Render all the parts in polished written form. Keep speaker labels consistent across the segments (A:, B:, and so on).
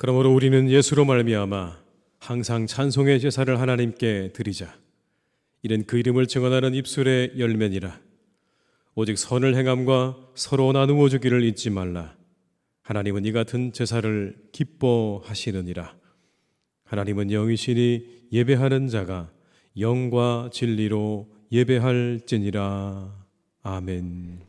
A: 그러므로 우리는 예수로 말미암아 항상 찬송의 제사를 하나님께 드리자. 이는 그 이름을 증언하는 입술의 열매니라. 오직 선을 행함과 서로 나누어 주기를 잊지 말라. 하나님은 이 같은 제사를 기뻐하시느니라. 하나님은 영이시니 예배하는 자가 영과 진리로 예배할지니라. 아멘.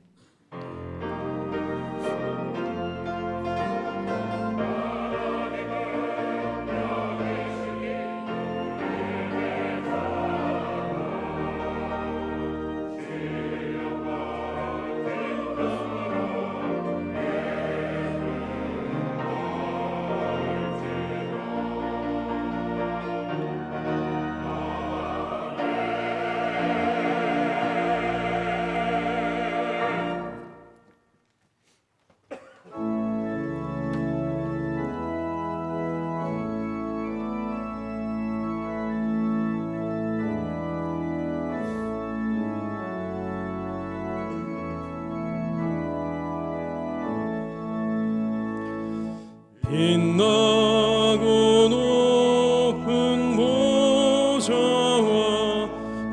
A: 빛나고 높은 보좌와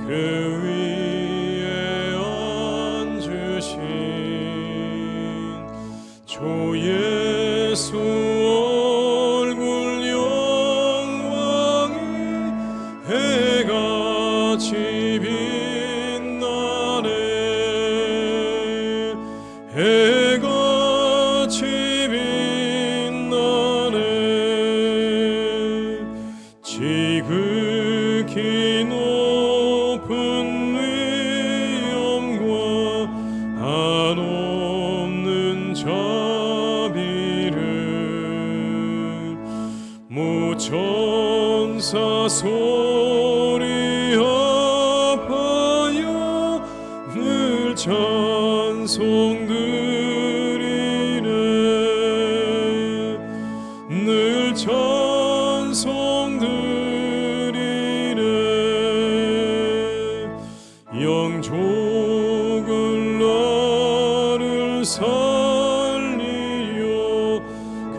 A: 그 위에 앉으신 주 예수 얼굴 영광이 해같이 빛나네. 해같이 지극히 높은 위엄과 한없는 자비를 무천사 소리하여 늘 찬송드리네. 늘 찬송드리네. 영족을 나를 살리려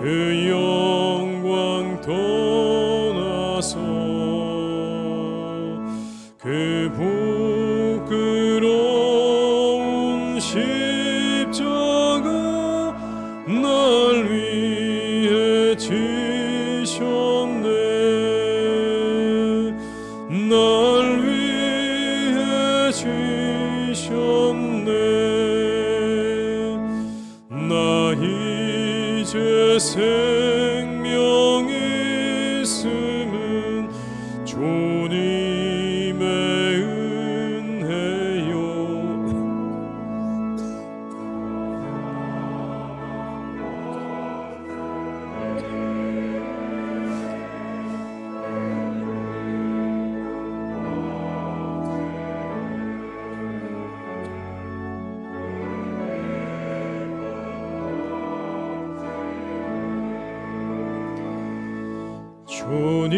A: 그 영광 떠나서 그 부끄러운 십자가 날 위해 지셨네. 날 위해 지셨네. 나 이제 생명이 있음은 주님의 은혜요.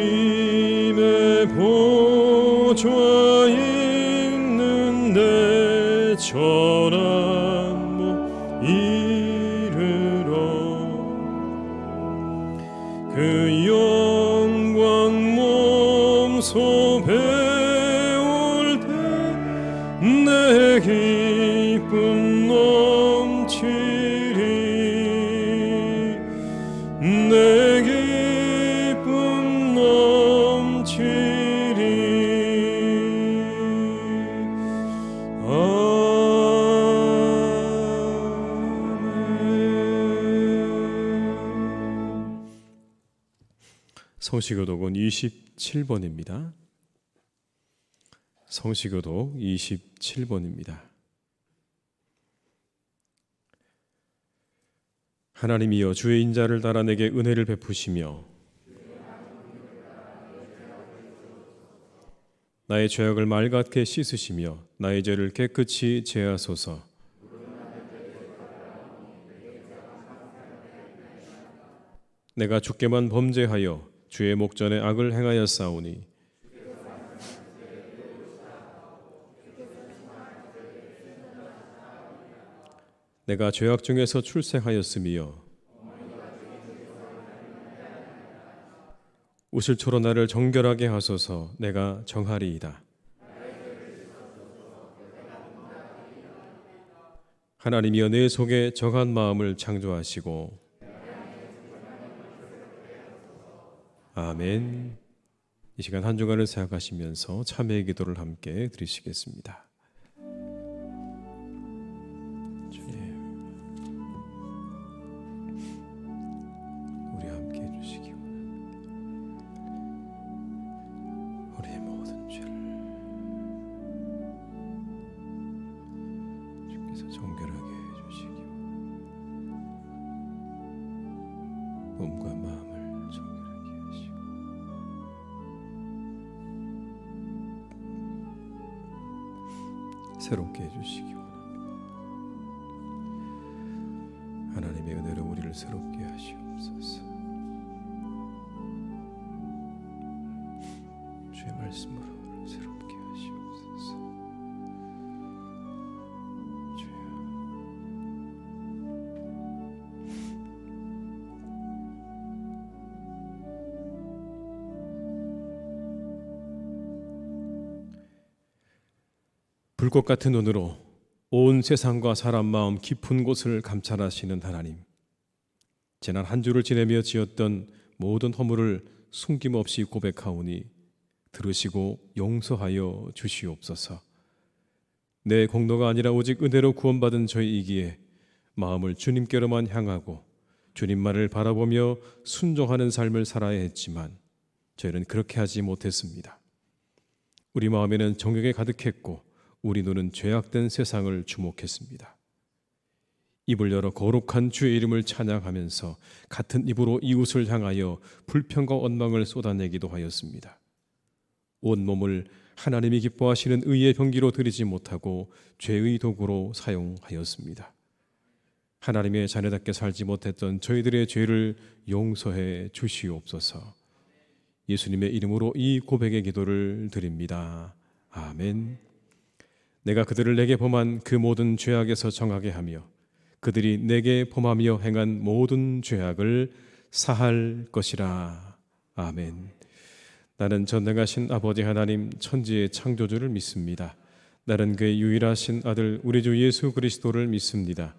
A: 주님의 보좌에 있는데 전한 못 이르러 그 영광 몸소 배울 때 내 기쁨 넘치리. 내 기쁨 넘치리. 아멘. 성시교독은 27번입니다. 성시교독 27번입니다. 하나님이여 주의 인자를 따라 내게 은혜를 베푸시며 나의 죄악을 맑게 씻으시며 나의 죄를 깨끗이 제하소서. 내가 주께만 범죄하여 주의 목전에 악을 행하였사오니 내가 죄악 중에서 출생하였으며 우슬초로 나를 정결하게 하소서. 내가 정하리이다. 하나님이여 내 속에 정한 마음을 창조하시고. 아멘. 이 시간 한 주간을 생각하시면서 참회의 기도를 함께 드리시겠습니다. 주님, 우리 함께 해주시기 원합니다. 우리의 모든 죄를 주께서 정결하게 해주시기 원합니다. 몸과 마음을 정결하게 하시고 새롭게 해주시기 원합니다. 하나님의 은혜로 우리를 새롭게 하시옵소서. 주의 말씀으로 우리를 새롭게 하시옵소서. 주여, 불꽃 같은 눈으로 온 세상과 사람 마음 깊은 곳을 감찰하시는 하나님, 지난 한 주를 지내며 지었던 모든 허물을 숨김없이 고백하오니 들으시고 용서하여 주시옵소서. 내 공로가 아니라 오직 은혜로 구원받은 저희이기에 마음을 주님께로만 향하고 주님만을 바라보며 순종하는 삶을 살아야 했지만 저희는 그렇게 하지 못했습니다. 우리 마음에는 정욕이 가득했고 우리 눈은 죄악된 세상을 주목했습니다. 입을 열어 거룩한 주의 이름을 찬양하면서 같은 입으로 이웃을 향하여 불평과 원망을 쏟아내기도 하였습니다. 온몸을 하나님이 기뻐하시는 의의 병기로 드리지 못하고 죄의 도구로 사용하였습니다. 하나님의 자녀답게 살지 못했던 저희들의 죄를 용서해 주시옵소서. 예수님의 이름으로 이 고백의 기도를 드립니다. 아멘. 내가 그들을 내게 범한 그 모든 죄악에서 정하게 하며 그들이 내게 범하며 행한 모든 죄악을 사할 것이라. 아멘. 나는 전능하신 아버지 하나님 천지의 창조주를 믿습니다. 나는 그의 유일하신 아들 우리 주 예수 그리스도를 믿습니다.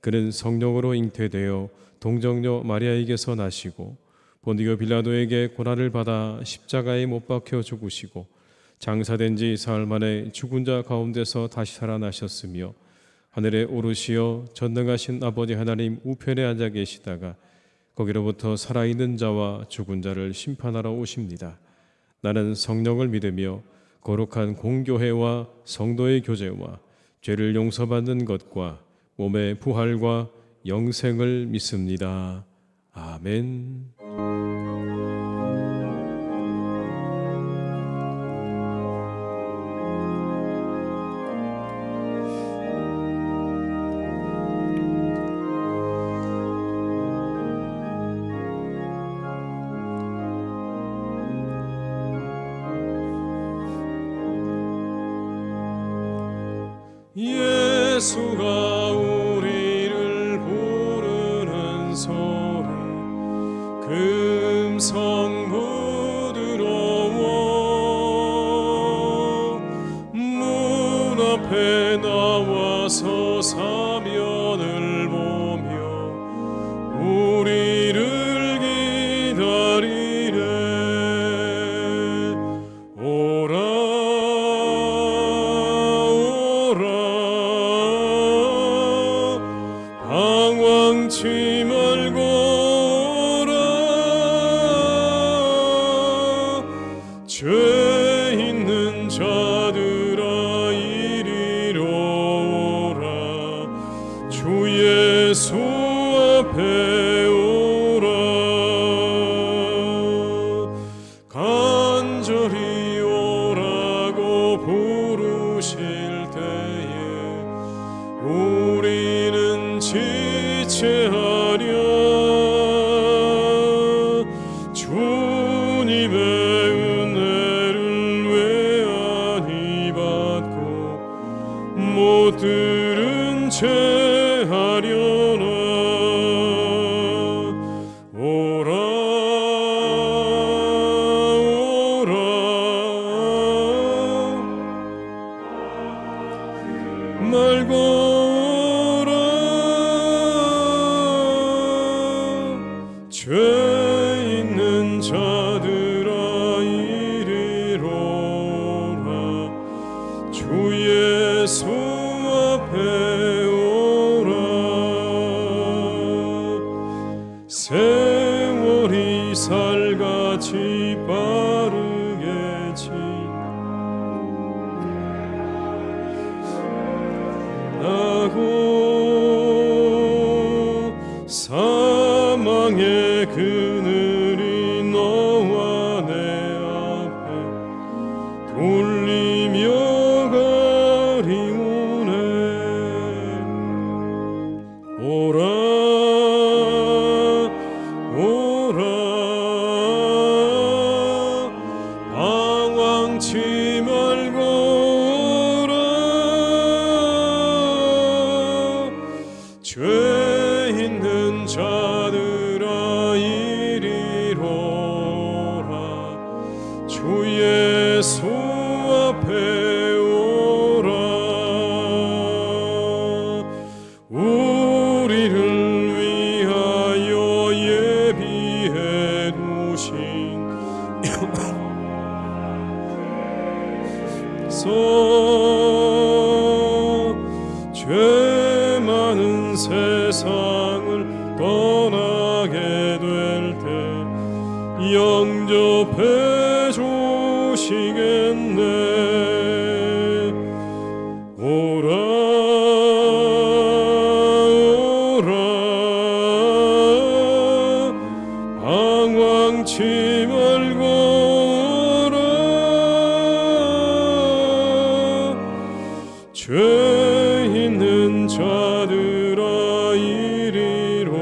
A: 그는 성령으로 잉태되어 동정녀 마리아에게서 나시고 본디오 빌라도에게 고난을 받아 십자가에 못 박혀 죽으시고 장사된 지 사흘 만에 죽은 자 가운데서 다시 살아나셨으며 하늘에 오르시어 전능하신 아버지 하나님 우편에 앉아 계시다가 거기로부터 살아있는 자와 죽은 자를 심판하러 오십니다. 나는 성령을 믿으며 거룩한 공교회와 성도의 교제와 죄를 용서받는 것과 몸의 부활과 영생을 믿습니다. 아멘. 예수가 우리를 부르는 소리 금성 부드러워 문 앞에 나와서 사면을 보며 우리를 기다리네. 오라 방황치 말고 오라. 죄 있는 자들아 이리로 오라. 주 예수 앞에 오라. 간절히 오라고 부르실 때에 우리는 지체하랴. 주님의 은혜를 왜 아니 받고 못 들은 채 하려나. 오라 죄 있는 자들아 이리로라. 주 예수 앞에 오라. 세월이 살같이 빠르게 지나고 사망의 그늘이 너와 내 앞에 돌리며 가리우네. 오라 오라 방황치 말고 오라. 죄 있는 자들아 이리로라. 주 예수 앞에 오라. 우리를 위하여 예비해 두신 죄 많은 세상을 떠나게 될 때 영접해 주시겠네. 오라 오라 방황치 말고 오라. 죄 있는 자들아 이리로라.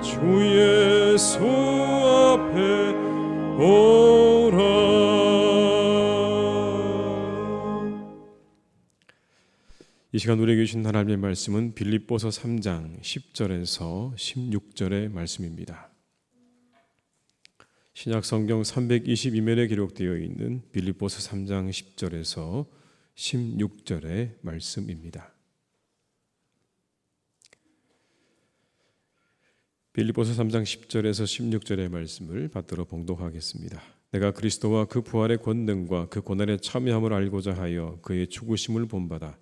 A: 주 예수 앞에 오라. 이 시간 우리에게 주신 하나님의 말씀은 빌립보서 3장 10절에서 16절의 말씀입니다. 신약 성경 322면에 기록되어 있는 빌립보서 3장 10절에서 16절의 말씀입니다. 빌립보서 3장 10절에서 16절의 말씀을 받들어 봉독하겠습니다. 내가 그리스도와 그 부활의 권능과 그 고난에 참여함을 알고자 하여 그의 죽으심을 본받아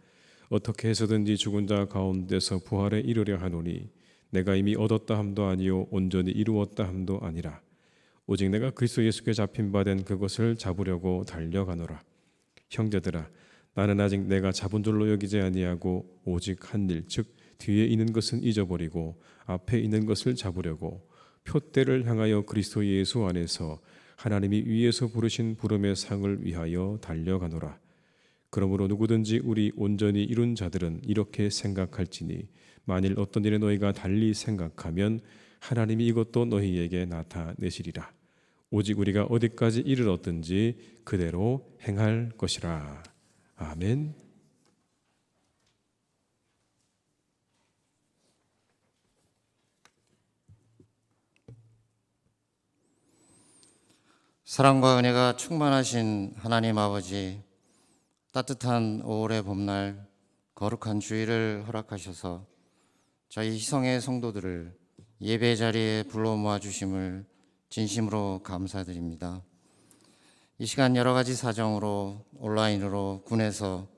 A: 어떻게 해서든지 죽은 자 가운데서 부활에 이르려 하노니 내가 이미 얻었다 함도 아니요 온전히 이루었다 함도 아니라 오직 내가 그리스도 예수께 잡힌 바 된 그것을 잡으려고 달려가노라. 형제들아 나는 아직 내가 잡은 줄로 여기지 아니하고 오직 한 일 즉 뒤에 있는 것은 잊어버리고 앞에 있는 것을 잡으려고 표대를 향하여 그리스도 예수 안에서 하나님이 위에서 부르신 부름의 상을 위하여 달려가노라. 그러므로 누구든지 우리 온전히 이룬 자들은 이렇게 생각할지니 만일 어떤 일에 너희가 달리 생각하면 하나님이 이것도 너희에게 나타내시리라. 오직 우리가 어디까지 이르렀든지 그대로 행할 것이라. 아멘.
B: 사랑과 은혜가 충만하신 하나님 아버지, 따뜻한 5월의 봄날 거룩한 주일을 허락하셔서 저희 희성의 성도들을 예배 자리에 불러 모아 주심을 진심으로 감사드립니다. 이 시간 여러 가지 사정으로 온라인으로 군에서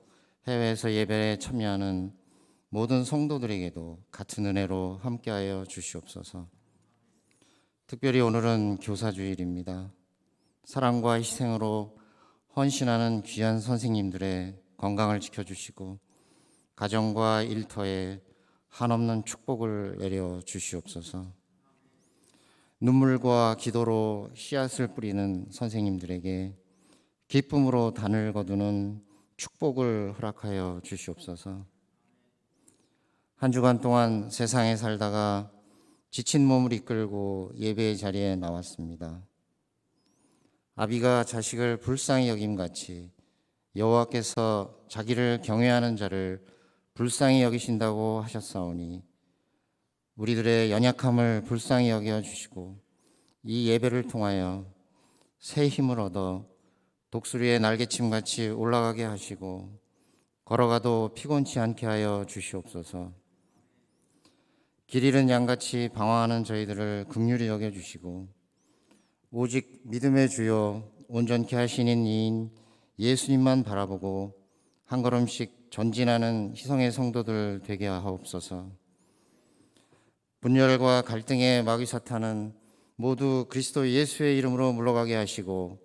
B: 해외에서 예배에 참여하는 모든 성도들에게도 같은 은혜로 함께하여 주시옵소서. 특별히 오늘은 교사주일입니다. 사랑과 희생으로 헌신하는 귀한 선생님들의 건강을 지켜주시고 가정과 일터에 한없는 축복을 내려 주시옵소서. 눈물과 기도로 씨앗을 뿌리는 선생님들에게 기쁨으로 단을 거두는 축복을 허락하여 주시옵소서. 한 주간 동안 세상에 살다가 지친 몸을 이끌고 예배의 자리에 나왔습니다. 아비가 자식을 불쌍히 여김같이 여호와께서 자기를 경외하는 자를 불쌍히 여기신다고 하셨사오니 우리들의 연약함을 불쌍히 여겨주시고 이 예배를 통하여 새 힘을 얻어 독수리의 날개침같이 올라가게 하시고 걸어가도 피곤치 않게 하여 주시옵소서. 길 잃은 양같이 방황하는 저희들을 긍휼히 여겨주시고 오직 믿음의 주요 온전케 하시는 이인 예수님만 바라보고 한 걸음씩 전진하는 희성의 성도들 되게 하옵소서. 분열과 갈등의 마귀 사탄은 모두 그리스도 예수의 이름으로 물러가게 하시고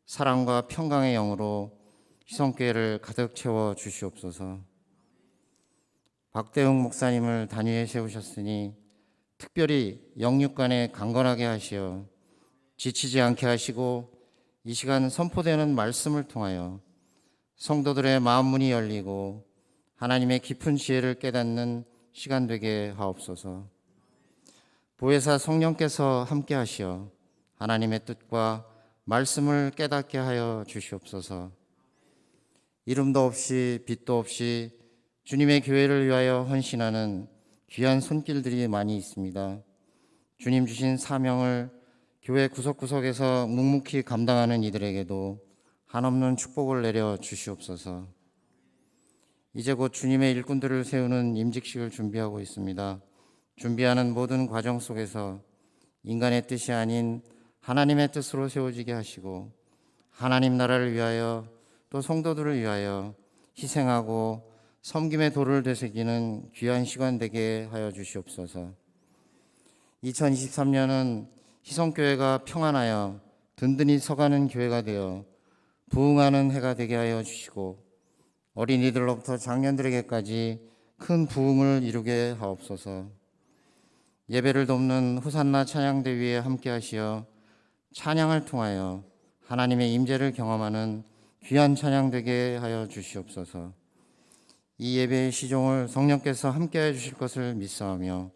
B: 사랑과 평강의 영으로 희성교회를 가득 채워 주시옵소서. 박대웅 목사님을 단위에 세우셨으니 특별히 영육간에 강건하게 하시어 지치지 않게 하시고 이 시간 선포되는 말씀을 통하여 성도들의 마음 문이 열리고 하나님의 깊은 지혜를 깨닫는 시간 되게 하옵소서. 보혜사 성령께서 함께 하시어 하나님의 뜻과 말씀을 깨닫게 하여 주시옵소서. 이름도 없이 빛도 없이 주님의 교회를 위하여 헌신하는 귀한 손길들이 많이 있습니다. 주님 주신 사명을 교회 구석구석에서 묵묵히 감당하는 이들에게도 한없는 축복을 내려 주시옵소서. 이제 곧 주님의 일꾼들을 세우는 임직식을 준비하고 있습니다. 준비하는 모든 과정 속에서 인간의 뜻이 아닌 하나님의 뜻으로 세워지게 하시고 하나님 나라를 위하여 또 성도들을 위하여 희생하고 섬김의 도를 되새기는 귀한 시간 되게 하여 주시옵소서. 2023년은 희성교회가 평안하여 든든히 서가는 교회가 되어 부흥하는 해가 되게 하여 주시고 어린이들로부터 장년들에게까지 큰 부흥을 이루게 하옵소서. 예배를 돕는 호산나 찬양대위에 함께 하시어 찬양을 통하여 하나님의 임재를 경험하는 귀한 찬양 되게 하여 주시옵소서. 이 예배의 시종을 성령께서 함께해 주실 것을 믿사오며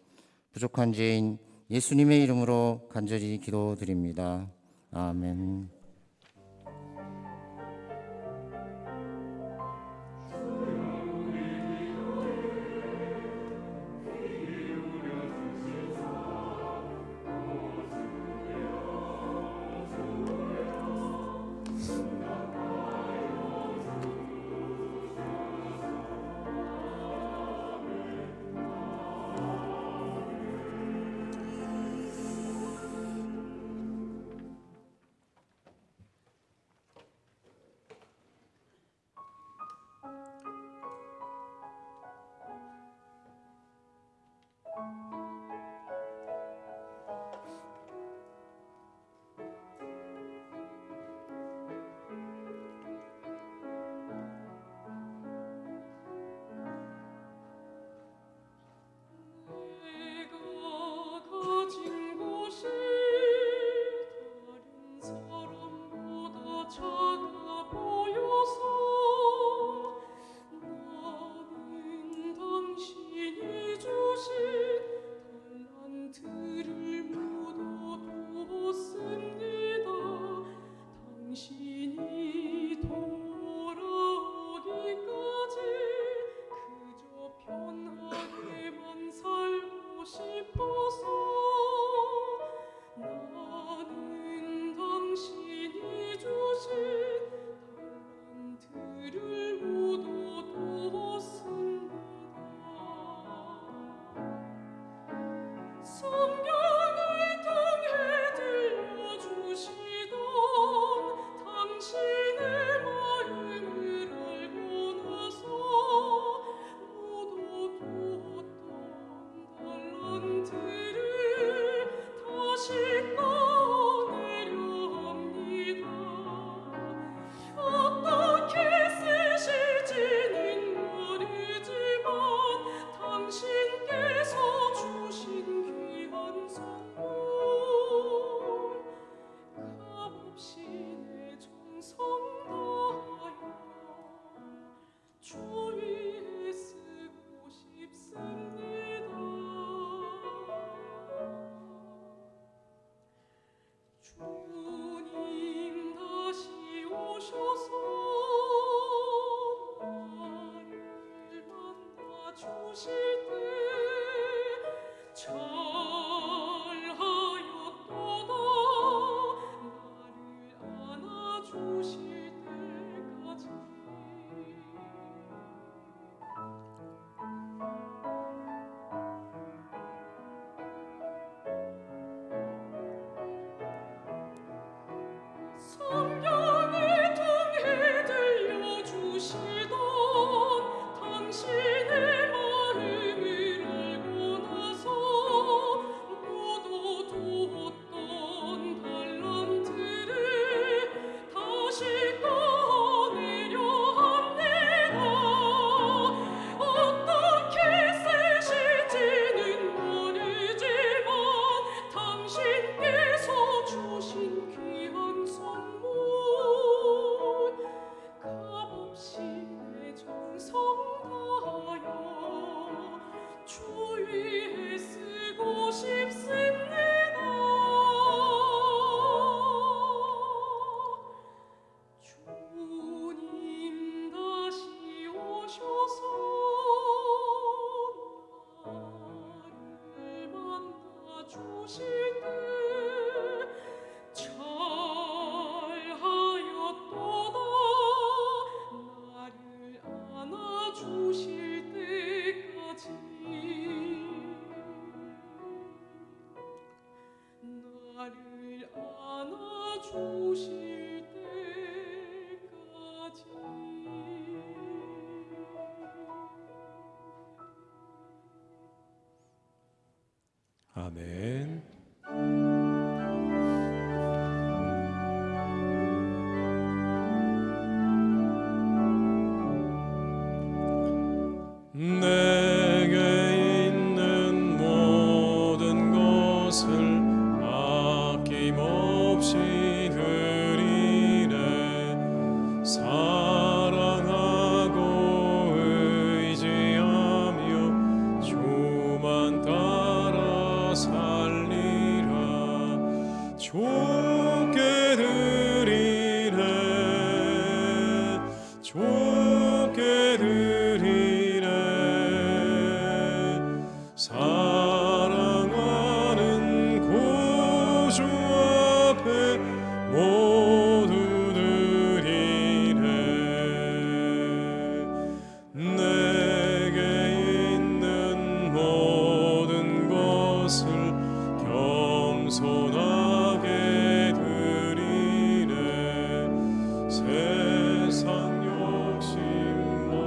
B: 부족한 죄인 예수님의 이름으로 간절히 기도드립니다. 아멘.
C: 당신께서 주신 귀한 주실 때 잘하였도다. 나를 안아주실 때까지 나를 안아주실 때까지.
A: 아멘. 내게 있는 모든 것을 아낌없이 드리네. 사랑하고 의지하며 주만 따라 살리라. 좋게 드리네. 좋게 드리네. 사랑하는 구주 앞에 모두 드리네. 내게 있는 모든 것을 겸손하게 드리네. 세상 욕심만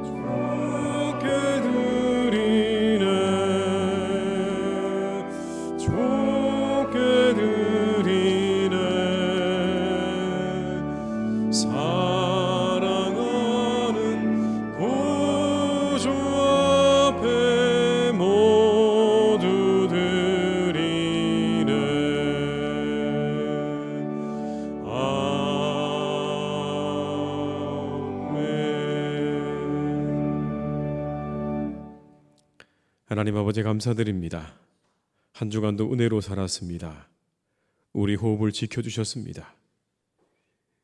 A: 좋게 드리네. 좋게 드리네. 사랑하는 구주 앞에 모두 드리네. 아멘. 하나님 아버지 감사드립니다. 한 주간도 은혜로 살았습니다. 우리 호흡을 지켜주셨습니다.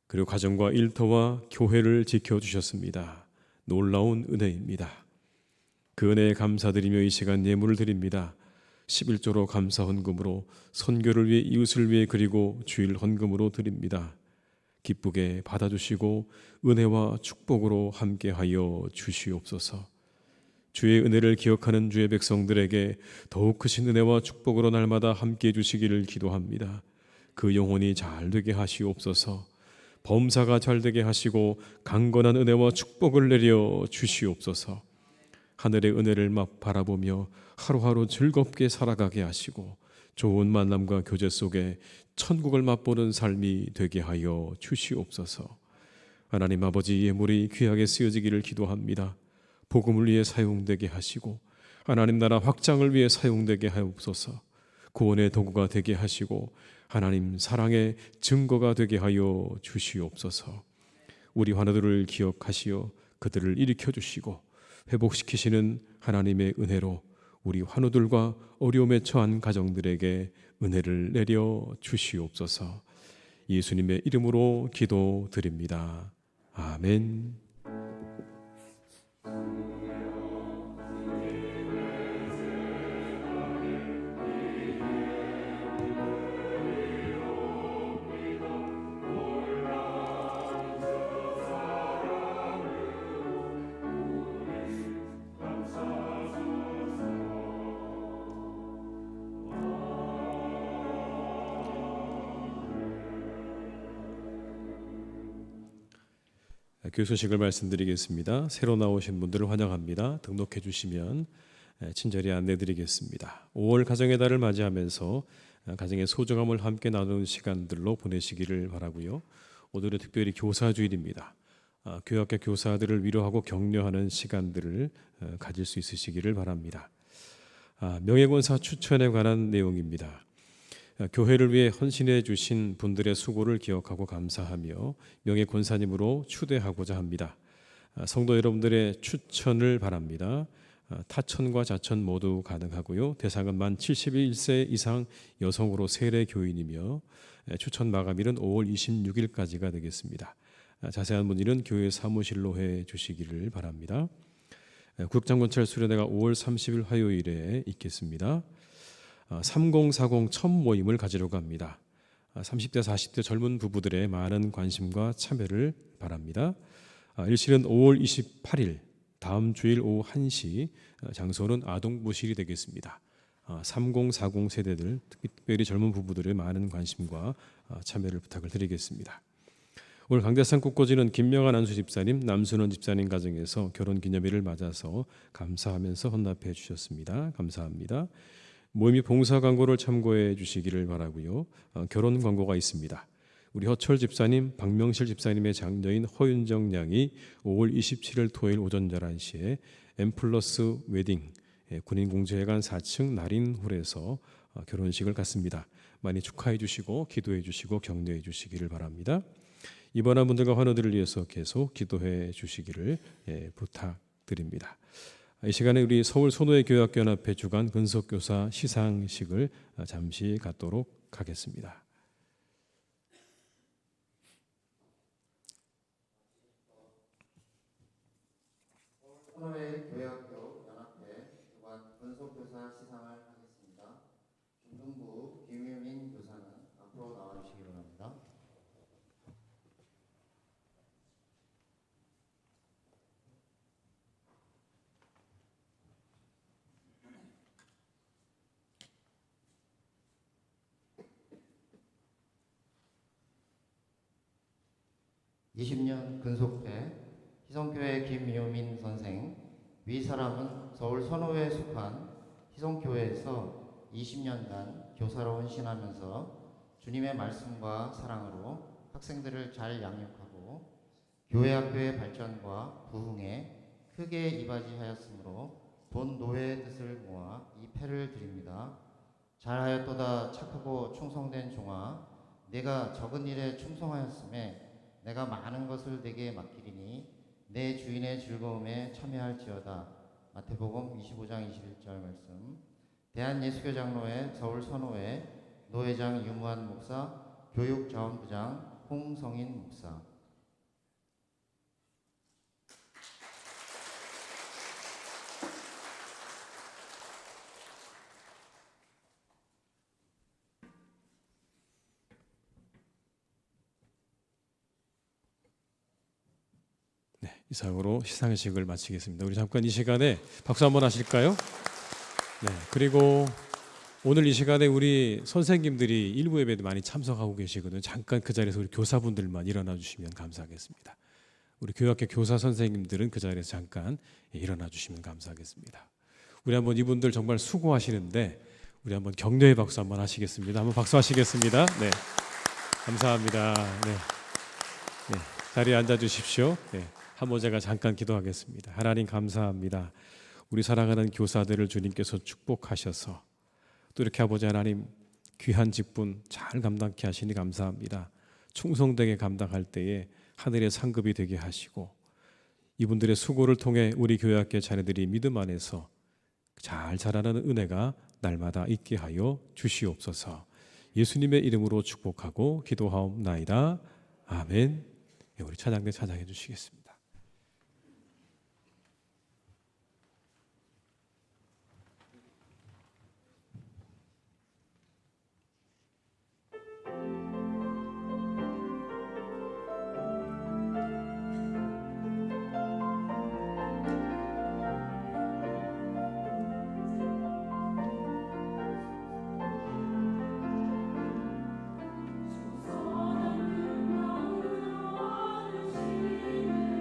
A: 그리고 가정과 일터와 교회를 지켜주셨습니다. 놀라운 은혜입니다. 그 은혜에 감사드리며 이 시간 예물을 드립니다. 11조로 감사 헌금으로 선교를 위해 이웃을 위해 그리고 주일 헌금으로 드립니다. 기쁘게 받아주시고 은혜와 축복으로 함께하여 주시옵소서. 주의 은혜를 기억하는 주의 백성들에게 더욱 크신 은혜와 축복으로 날마다 함께해 주시기를 기도합니다. 그 영혼이 잘 되게 하시옵소서. 범사가 잘 되게 하시고 강건한 은혜와 축복을 내려 주시옵소서. 하늘의 은혜를 막 바라보며 하루하루 즐겁게 살아가게 하시고 좋은 만남과 교제 속에 천국을 맛보는 삶이 되게 하여 주시옵소서. 하나님 아버지, 예물이 귀하게 쓰여지기를 기도합니다. 복음을 위해 사용되게 하시고 하나님 나라 확장을 위해 사용되게 하옵소서. 구원의 도구가 되게 하시고 하나님 사랑의 증거가 되게 하여 주시옵소서. 우리 환우들을 기억하시어 그들을 일으켜 주시고 회복시키시는 하나님의 은혜로 우리 환우들과 어려움에 처한 가정들에게 은혜를 내려 주시옵소서. 예수님의 이름으로 기도드립니다. 아멘. 교소식을 말씀드리겠습니다. 새로 나오신 분들을 환영합니다. 등록해 주시면 친절히 안내드리겠습니다. 5월 가정의 달을 맞이하면서 가정의 소중함을 함께 나누는 시간들로 보내시기를 바라고요. 오늘은 특별히 교사주일입니다. 교학교 교사들을 위로하고 격려하는 시간들을 가질 수 있으시기를 바랍니다. 명예권사 추천에 관한 내용입니다. 교회를 위해 헌신해 주신 분들의 수고를 기억하고 감사하며 명예권사님으로 추대하고자 합니다. 성도 여러분들의 추천을 바랍니다. 타천과 자천 모두 가능하고요. 대상은 만 71세 이상 여성으로 세례 교인이며 추천 마감일은 5월 26일까지가 되겠습니다. 자세한 문의는 교회 사무실로 해 주시기를 바랍니다. 국장건찰 수련회가 5월 30일 화요일에 있겠습니다. 3040 첫 모임을 가지려고 합니다. 30대 40대 젊은 부부들의 많은 관심과 참여를 바랍니다. 일실은 5월 28일 다음 주일 오후 1시, 장소는 아동부실이 되겠습니다. 3040 세대들, 특별히 젊은 부부들의 많은 관심과 참여를 부탁을 드리겠습니다. 오늘 강대상 꽃꽂이는 김명환 안수 집사님, 남순원 집사님 가정에서 결혼기념일을 맞아서 감사하면서 헌납해 주셨습니다. 감사합니다. 모임이 봉사 광고를 참고해 주시기를 바라고요. 결혼 광고가 있습니다. 우리 허철 집사님, 박명실 집사님의 장녀인 허윤정 양이 5월 27일 토요일 오전 11시에 엠플러스 웨딩 군인공제회관 4층 나린홀에서 결혼식을 갖습니다. 많이 축하해 주시고 기도해 주시고 격려해 주시기를 바랍니다. 입원한 분들과 환우들을 위해서 계속 기도해 주시기를 부탁드립니다. 이 시간에 우리 서울 손호회 교회학교연합회 주관 근속교사 시상식을 잠시 갖도록 하겠습니다.
B: 손호회 교회학교 연합회 주관 근속교사 시상을 하겠습니다. 중등부 김유민 교사는 앞으로 나와주시기 바랍니다. (20년) 근속회 희성교회 김유민 선생. 위 사람은 서울 선호회에 속한 희성교회에서 20년간 교사로 헌신하면서 주님의 말씀과 사랑으로 학생들을 잘 양육하고 교회학교의 발전과 부흥에 크게 이바지하였으므로 본 노회의 뜻을 모아 이 패를 드립니다. 잘하였도다 착하고 충성된 종아, 내가 적은 일에 충성하였음에 내가 많은 것을 내게 맡기리니 내 주인의 즐거움에 참여할지어다. 마태복음 25장 21절 말씀. 대한예수교장로회 서울선호회 노회장 유무한 목사, 교육자원부장 홍성인 목사.
A: 이상으로 시상식을 마치겠습니다. 우리 잠깐 이 시간에 박수 한번 하실까요? 네. 그리고 오늘 이 시간에 우리 선생님들이 일부 예배도 많이 참석하고 계시거든요. 잠깐 그 자리에서 우리 교사분들만 일어나 주시면 감사하겠습니다. 우리 교회학교 교사 선생님들은 그 자리에서 잠깐 일어나 주시면 감사하겠습니다. 우리 한번 이분들 정말 수고하시는데 우리 한번 격려의 박수 한번 하시겠습니다. 한번 박수 하시겠습니다. 네. 감사합니다. 네. 네. 자리에 앉아 주십시오. 네. 한번 제가 잠깐 기도하겠습니다. 하나님 감사합니다. 우리 사랑하는 교사들을 주님께서 축복하셔서 또 이렇게 아버지 하나님 귀한 직분 잘 감당케 하시니 감사합니다. 충성되게 감당할 때에 하늘의 상급이 되게 하시고 이분들의 수고를 통해 우리 교회학교 자녀들이 믿음 안에서 잘 자라는 은혜가 날마다 있게 하여 주시옵소서. 예수님의 이름으로 축복하고 기도하옵나이다. 아멘. 우리 찬양대 찬양해 주시겠습니다.
C: 사랑은 나를 아시네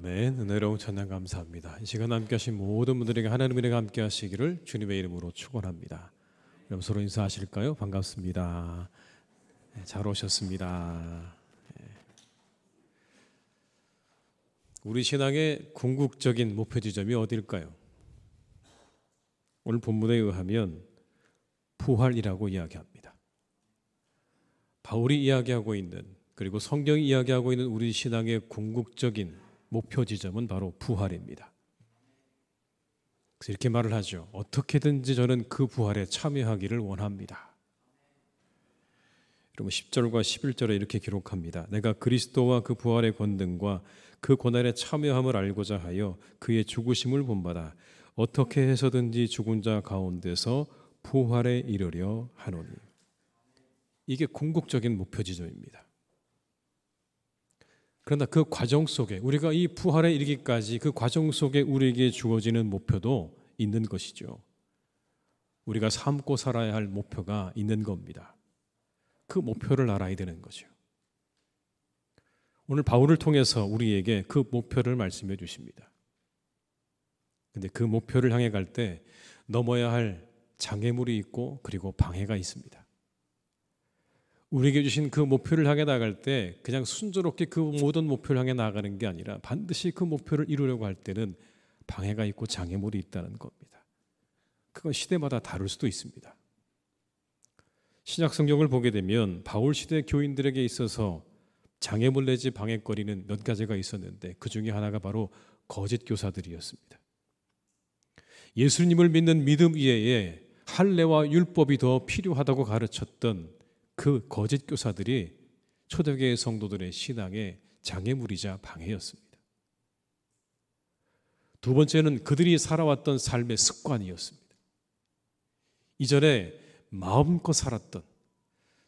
A: 아멘. 은혜로운 찬양 감사합니다. 이 시간 함께 하신 모든 분들에게 하나님의 은혜가 함께 하시기를 주님의 이름으로 축원합니다. 여러분 서로 인사하실까요? 반갑습니다. 네, 잘 오셨습니다. 네. 우리 신앙의 궁극적인 목표 지점이 어디일까요? 오늘 본문에 의하면 부활이라고 이야기합니다. 바울이 이야기하고 있는, 그리고 성경이 이야기하고 있는 우리 신앙의 궁극적인 목표 지점은 바로 부활입니다. 그래서 이렇게 말을 하죠. 어떻게든지 저는 그 부활에 참여하기를 원합니다. 여러분 10절과 11절에 이렇게 기록합니다. 내가 그리스도와 그 부활의 권능과 그 고난에 참여함을 알고자 하여 그의 죽으심을 본받아 어떻게 해서든지 죽은 자 가운데서 부활에 이르려 하노니. 이게 궁극적인 목표 지점입니다. 그러나 그 과정 속에, 우리가 이 부활에 이르기까지 그 과정 속에 우리에게 주어지는 목표도 있는 것이죠. 우리가 삶고 살아야 할 목표가 있는 겁니다. 그 목표를 알아야 되는 거죠. 오늘 바울을 통해서 우리에게 그 목표를 말씀해 주십니다. 근데 그 목표를 향해 갈 때 넘어야 할 장애물이 있고 그리고 방해가 있습니다. 우리에게 주신 그 목표를 향해 나갈 때 그냥 순조롭게 그 모든 목표를 향해 나가는 게 아니라 반드시 그 목표를 이루려고 할 때는 방해가 있고 장애물이 있다는 겁니다. 그건 시대마다 다를 수도 있습니다. 신약 성경을 보게 되면 바울 시대 교인들에게 있어서 장애물 내지 방해거리는 몇 가지가 있었는데 그 중에 하나가 바로 거짓 교사들이었습니다. 예수님을 믿는 믿음 이외에 할례와 율법이 더 필요하다고 가르쳤던 그 거짓 교사들이 초대교회 성도들의 신앙의 장애물이자 방해였습니다. 두 번째는 그들이 살아왔던 삶의 습관이었습니다. 이전에 마음껏 살았던,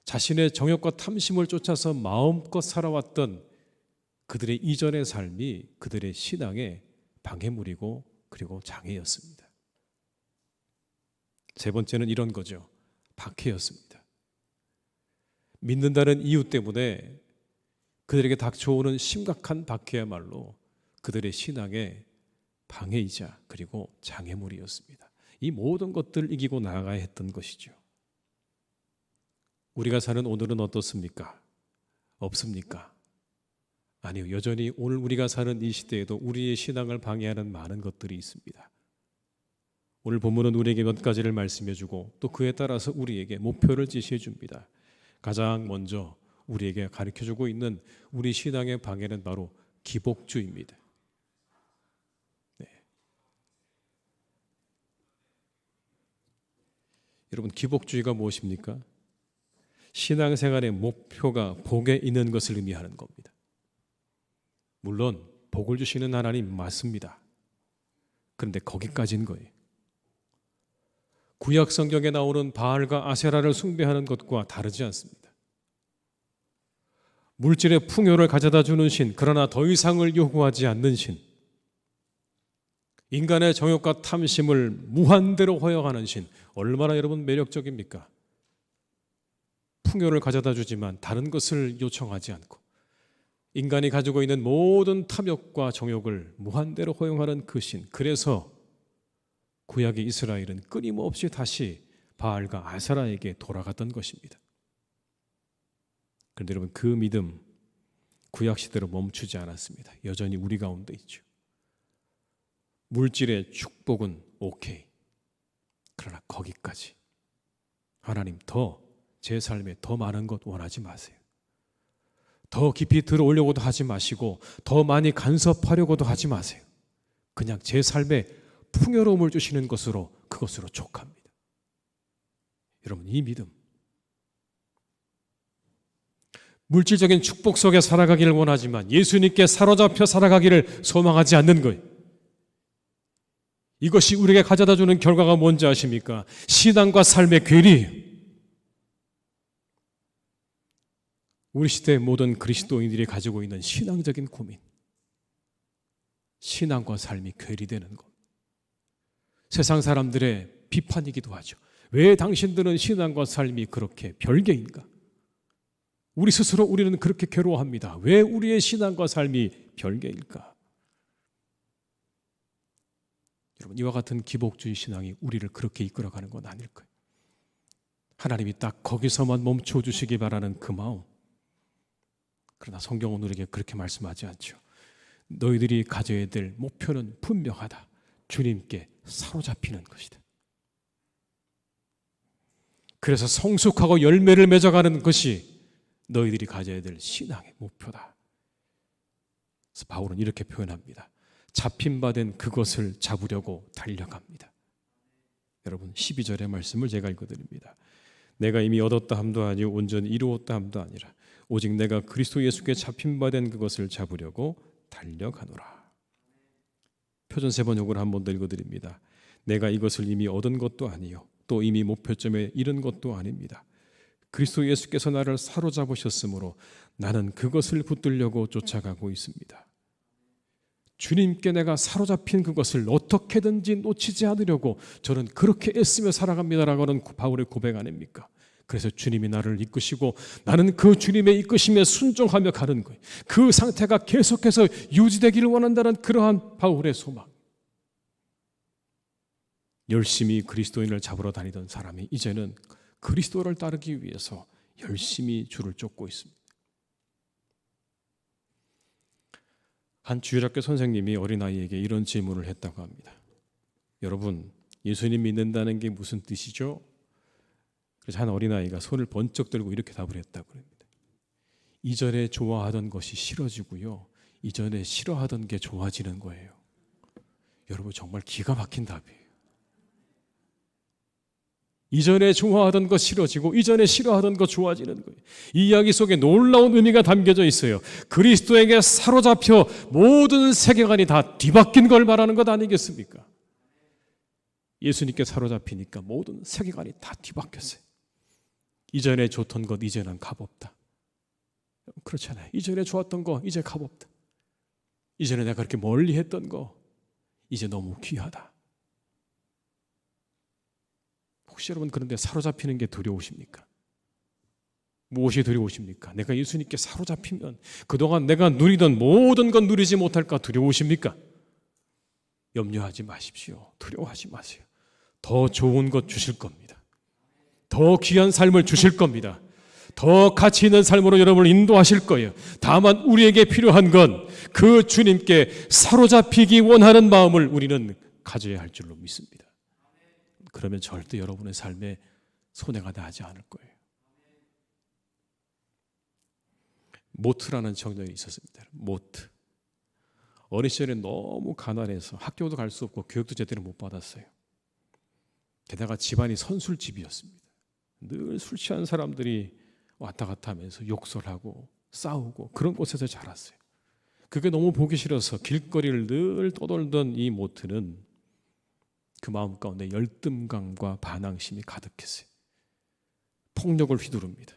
A: 자신의 정욕과 탐심을 쫓아서 마음껏 살아왔던 그들의 이전의 삶이 그들의 신앙의 방해물이고 그리고 장애였습니다. 세 번째는 이런 거죠. 박해였습니다. 믿는다는 이유 때문에 그들에게 닥쳐오는 심각한 박해야말로 그들의 신앙의 방해이자 그리고 장애물이었습니다. 이 모든 것들을 이기고 나아가야 했던 것이죠. 우리가 사는 오늘은 어떻습니까? 없습니까? 아니요. 여전히 오늘 우리가 사는 이 시대에도 우리의 신앙을 방해하는 많은 것들이 있습니다. 오늘 본문은 우리에게 몇 가지를 말씀해 주고 또 그에 따라서 우리에게 목표를 지시해 줍니다. 가장 먼저 우리에게 가르쳐주고 있는 우리 신앙의 방해는 바로 기복주의입니다. 네. 여러분 기복주의가 무엇입니까? 신앙생활의 목표가 복에 있는 것을 의미하는 겁니다. 물론 복을 주시는 하나님 맞습니다. 그런데 거기까지인 거예요. 구약 성경에 나오는 바알과 아세라를 숭배하는 것과 다르지 않습니다. 물질의 풍요를 가져다 주는 신, 그러나 더 이상을 요구하지 않는 신, 인간의 정욕과 탐심을 무한대로 허용하는 신, 얼마나 여러분 매력적입니까? 풍요를 가져다 주지만 다른 것을 요청하지 않고 인간이 가지고 있는 모든 탐욕과 정욕을 무한대로 허용하는 그 신, 그래서 구약의 이스라엘은 끊임없이 다시 바알과 아세라에게 돌아갔던 것입니다. 그런데 여러분 그 믿음 구약 시대로 멈추지 않았습니다. 여전히 우리 가운데 있죠. 물질의 축복은 오케이. 그러나 거기까지. 하나님 더 제 삶에 더 많은 것 원하지 마세요. 더 깊이 들어오려고도 하지 마시고 더 많이 간섭하려고도 하지 마세요. 그냥 제 삶에 풍요로움을 주시는 것으로 그것으로 족합니다. 여러분 이 믿음, 물질적인 축복 속에 살아가기를 원하지만 예수님께 사로잡혀 살아가기를 소망하지 않는 거예요. 이것이 우리에게 가져다 주는 결과가 뭔지 아십니까? 신앙과 삶의 괴리. 우리 시대의 모든 그리스도인들이 가지고 있는 신앙적인 고민, 신앙과 삶이 괴리되는 것. 세상 사람들의 비판이기도 하죠. 왜 당신들은 신앙과 삶이 그렇게 별개인가? 우리 스스로 우리는 그렇게 괴로워합니다. 왜 우리의 신앙과 삶이 별개일까? 여러분, 이와 같은 기복주의 신앙이 우리를 그렇게 이끌어가는 건 아닐 거예요. 하나님이 딱 거기서만 멈춰 주시기 바라는 그 마음. 그러나 성경은 우리에게 그렇게 말씀하지 않죠. 너희들이 가져야 될 목표는 분명하다. 주님께 사로잡히는 것이다. 그래서 성숙하고 열매를 맺어가는 것이 너희들이 가져야 될 신앙의 목표다. 그래서 바울은 이렇게 표현합니다. 잡힌 바 된 그것을 잡으려고 달려갑니다. 여러분, 12절의 말씀을 제가 읽어드립니다. 내가 이미 얻었다 함도 아니요 온전히 이루었다 함도 아니라 오직 내가 그리스도 예수께 잡힌 바 된 그것을 잡으려고 달려가노라. 표준 세번역을 한 번 더 읽어드립니다. 내가 이것을 이미 얻은 것도 아니요 또 이미 목표점에 이른 것도 아닙니다. 그리스도 예수께서 나를 사로잡으셨으므로 나는 그것을 붙들려고 쫓아가고 있습니다. 주님께 내가 사로잡힌 그것을 어떻게든지 놓치지 않으려고 저는 그렇게 애쓰며 살아갑니다라고 하는 바울의 고백 아닙니까? 그래서 주님이 나를 이끄시고 나는 그 주님의 이끄심에 순종하며 가는 거예요. 그 상태가 계속해서 유지되기를 원한다는 그러한 바울의 소망. 열심히 그리스도인을 잡으러 다니던 사람이 이제는 그리스도를 따르기 위해서 열심히 주를 쫓고 있습니다. 한 주일학교 선생님이 어린아이에게 이런 질문을 했다고 합니다. 여러분, 예수님 믿는다는 게 무슨 뜻이죠? 그래서 한 어린아이가 손을 번쩍 들고 이렇게 답을 했다고 합니다. 이전에 좋아하던 것이 싫어지고요, 이전에 싫어하던 게 좋아지는 거예요. 여러분, 정말 기가 막힌 답이에요. 이전에 좋아하던 것 싫어지고 이전에 싫어하던 것 좋아지는 거예요. 이 이야기 속에 놀라운 의미가 담겨져 있어요. 그리스도에게 사로잡혀 모든 세계관이 다 뒤바뀐 걸 말하는 것 아니겠습니까? 예수님께 사로잡히니까 모든 세계관이 다 뒤바뀌었어요. 이전에 좋던 것 이제는 값없다. 그렇잖아요. 이전에 좋았던 거 이제 값없다. 이전에 내가 그렇게 멀리 했던 거 이제 너무 귀하다. 혹시 여러분 그런데 사로잡히는 게 두려우십니까? 무엇이 두려우십니까? 내가 예수님께 사로잡히면 그동안 내가 누리던 모든 건 누리지 못할까 두려우십니까? 염려하지 마십시오. 두려워하지 마세요. 더 좋은 것 주실 겁니다. 더 귀한 삶을 주실 겁니다. 더 가치 있는 삶으로 여러분을 인도하실 거예요. 다만 우리에게 필요한 건 그 주님께 사로잡히기 원하는 마음을 우리는 가져야 할 줄로 믿습니다. 그러면 절대 여러분의 삶에 손해가 나지 않을 거예요. 모트라는 청년이 있었습니다. 모트. 어린 시절에 너무 가난해서 학교도 갈 수 없고 교육도 제대로 못 받았어요. 게다가 집안이 선술집이었습니다. 늘 술 취한 사람들이 왔다 갔다 하면서 욕설하고 싸우고 그런 곳에서 자랐어요. 그게 너무 보기 싫어서 길거리를 늘 떠돌던 이 모트는 그 마음 가운데 열등감과 반항심이 가득했어요. 폭력을 휘두릅니다.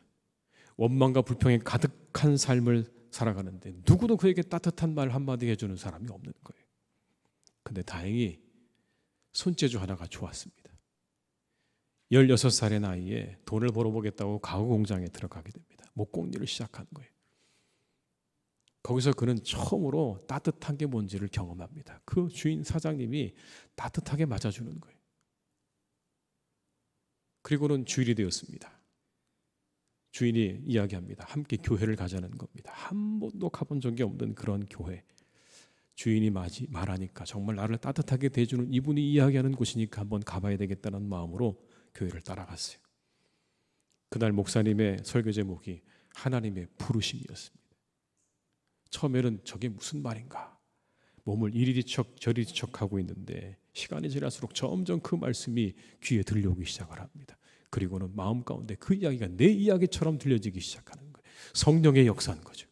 A: 원망과 불평이 가득한 삶을 살아가는데 누구도 그에게 따뜻한 말 한마디 해주는 사람이 없는 거예요. 근데 다행히 손재주 하나가 좋았습니다. 16살의 나이에 돈을 벌어보겠다고 가구 공장에 들어가게 됩니다. 목공일을 시작한 거예요. 거기서 그는 처음으로 따뜻한 게 뭔지를 경험합니다. 그 주인 사장님이 따뜻하게 맞아주는 거예요. 그리고는 주일이 되었습니다. 주인이 이야기합니다. 함께 교회를 가자는 겁니다. 한 번도 가본 적이 없는 그런 교회. 주인이 말하니까 정말 나를 따뜻하게 대해주는 이분이 이야기하는 곳이니까 한번 가봐야 되겠다는 마음으로 교회를 따라갔어요. 그날 목사님의 설교 제목이 하나님의 부르심이었습니다. 처음에는 저게 무슨 말인가, 몸을 이리 뒤척 저리 뒤척하고 있는데 시간이 지날수록 점점 그 말씀이 귀에 들려오기 시작을 합니다. 그리고는 마음 가운데 그 이야기가 내 이야기처럼 들려지기 시작하는 거예요. 성령의 역사인 거죠.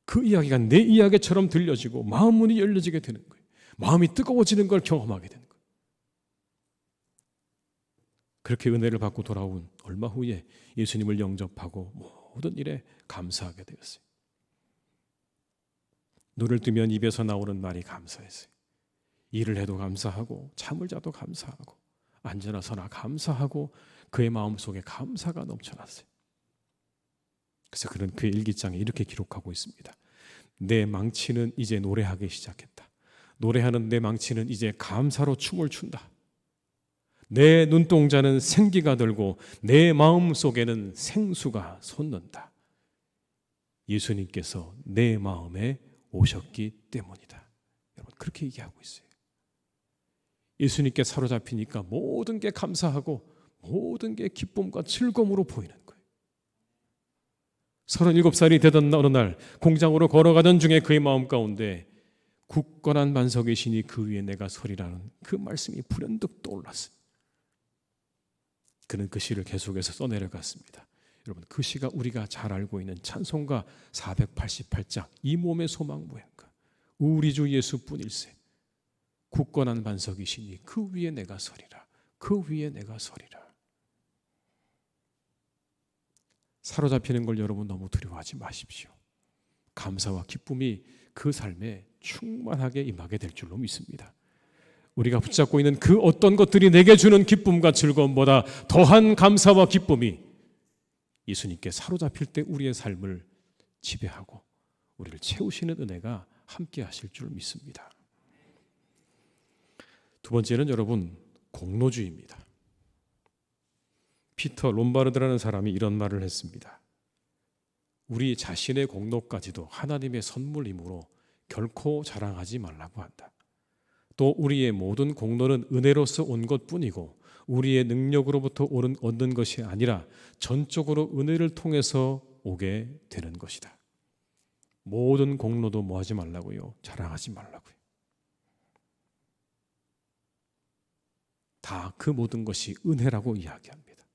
A: 그 이야기가 내 이야기처럼 들려지고 마음 문이 열려지게 되는 거예요. 마음이 뜨거워지는 걸 경험하게 되는 거예요. 그렇게 은혜를 받고 돌아온 얼마 후에 예수님을 영접하고 모든 일에 감사하게 되었어요. 눈을 뜨면 입에서 나오는 말이 감사했어요. 일을 해도 감사하고 잠을 자도 감사하고 앉으나 서나 감사하고 그의 마음속에 감사가 넘쳐났어요. 그래서 그는 그의 일기장에 이렇게 기록하고 있습니다. 내 망치는 이제 노래하기 시작했다. 노래하는 내 망치는 이제 감사로 춤을 춘다. 내 눈동자는 생기가 들고 내 마음 속에는 생수가 솟는다. 예수님께서 내 마음에 오셨기 때문이다. 여러분, 그렇게 얘기하고 있어요. 예수님께 사로잡히니까 모든 게 감사하고 모든 게 기쁨과 즐거움으로 보이는 거예요. 37살이 되던 어느 날 공장으로 걸어가던 중에 그의 마음 가운데 굳건한 반석이시니 그 위에 내가 서리라는 그 말씀이 불현듯 떠올랐어요. 그는 그 시를 계속해서 써내려갔습니다. 여러분, 그 시가 우리가 잘 알고 있는 찬송가 488장 이 몸의 소망 무엇인가, 우리 주 예수뿐일세. 굳건한 반석이시니 그 위에 내가 서리라. 그 위에 내가 서리라. 사로잡히는 걸 여러분 너무 두려워하지 마십시오. 감사와 기쁨이 그 삶에 충만하게 임하게 될 줄로 믿습니다. 우리가 붙잡고 있는 그 어떤 것들이 내게 주는 기쁨과 즐거움보다 더한 감사와 기쁨이 예수님께 사로잡힐 때 우리의 삶을 지배하고 우리를 채우시는 은혜가 함께 하실 줄 믿습니다. 두 번째는 여러분, 공로주의입니다. 피터 롬바르드라는 사람이 이런 말을 했습니다. 우리 자신의 공로까지도 하나님의 선물이므로 결코 자랑하지 말라고 한다. 또 우리의 모든 공로는 은혜로서 온 것뿐이고 우리의 능력으로부터 얻는 것이 아니라 전적으로 은혜를 통해서 오게 되는 것이다. 모든 공로도 뭐 하지 말라고요? 자랑하지 말라고요. 다 그 모든 것이 은혜라고 이야기합니다.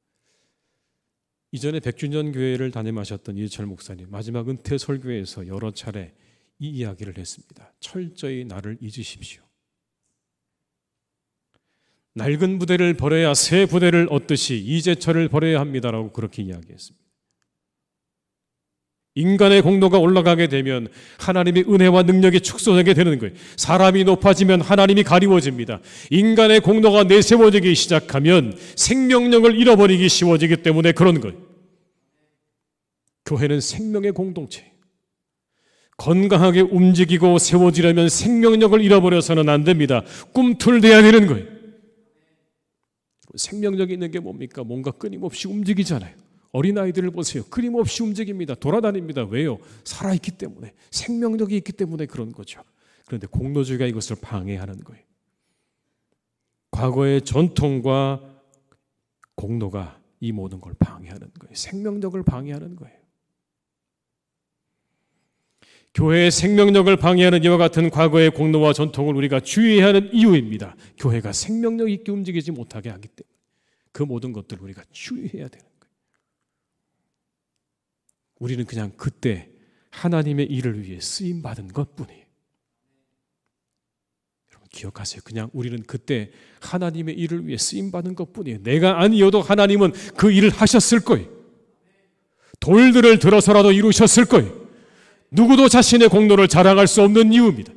A: 이전에 백준년 교회를 담임하셨던 이철 목사님 마지막 은퇴 설교에서 여러 차례 이 이야기를 했습니다. 철저히 나를 잊으십시오. 낡은 부대를 버려야 새 부대를 얻듯이 이제철을 버려야 합니다라고 그렇게 이야기했습니다. 인간의 공로가 올라가게 되면 하나님의 은혜와 능력이 축소되게 되는 거예요. 사람이 높아지면 하나님이 가리워집니다. 인간의 공로가 내세워지기 시작하면 생명력을 잃어버리기 쉬워지기 때문에 그런 거예요. 교회는 생명의 공동체예요. 건강하게 움직이고 세워지려면 생명력을 잃어버려서는 안 됩니다. 꿈틀대야 되는 거예요. 생명력이 있는 게 뭡니까? 뭔가 끊임없이 움직이잖아요. 어린아이들을 보세요. 끊임없이 움직입니다. 돌아다닙니다. 왜요? 살아있기 때문에, 생명력이 있기 때문에 그런 거죠. 그런데 공로주의가 이것을 방해하는 거예요. 과거의 전통과 공로가 이 모든 걸 방해하는 거예요. 생명력을 방해하는 거예요. 교회의 생명력을 방해하는 이와 같은 과거의 공로와 전통을 우리가 주의해야 하는 이유입니다. 교회가 생명력 있게 움직이지 못하게 하기 때문에 그 모든 것들을 우리가 주의해야 되는 거예요. 우리는 그냥 그때 하나님의 일을 위해 쓰임받은 것뿐이에요. 여러분 기억하세요. 그냥 우리는 그때 하나님의 일을 위해 쓰임받은 것뿐이에요. 내가 아니어도 하나님은 그 일을 하셨을 거예요. 돌들을 들어서라도 이루셨을 거예요. 누구도 자신의 공로를 자랑할 수 없는 이유입니다.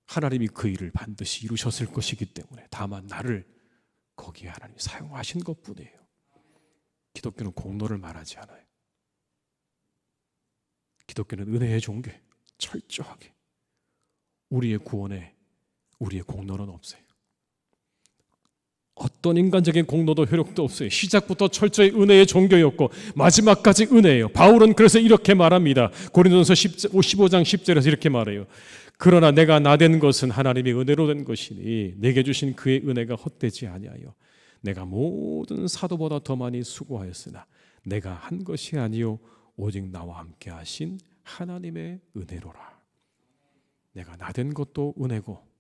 A: 하나님이 그 일을 반드시 이루셨을 것이기 때문에 다만 나를 거기에 하나님이 사용하신 것뿐이에요. 기독교는 공로를 말하지 않아요. 기독교는 은혜의 종교, 철저하게 우리의 구원에 우리의 공로는 없어요. 어떤 인간적인 공로도 효력도 없어요. 시작부터 철저히 은혜의 종교였고 마지막까지 은혜예요. 바울은 그래서 이렇게 말합니다. 고린도전서 15장 10절에서 이렇게 말해요. 그러나 내가 나된 것은 하나님의 은혜로 된 것이니 내게 주신 그의 은혜가 헛되지 아니하여 내가 모든 사도보다 더 많이 수고하였으나 내가 한 것이 아니요 오직 나와 함께 하신 하나님의 은혜로라. 내가 나된 것도 은혜고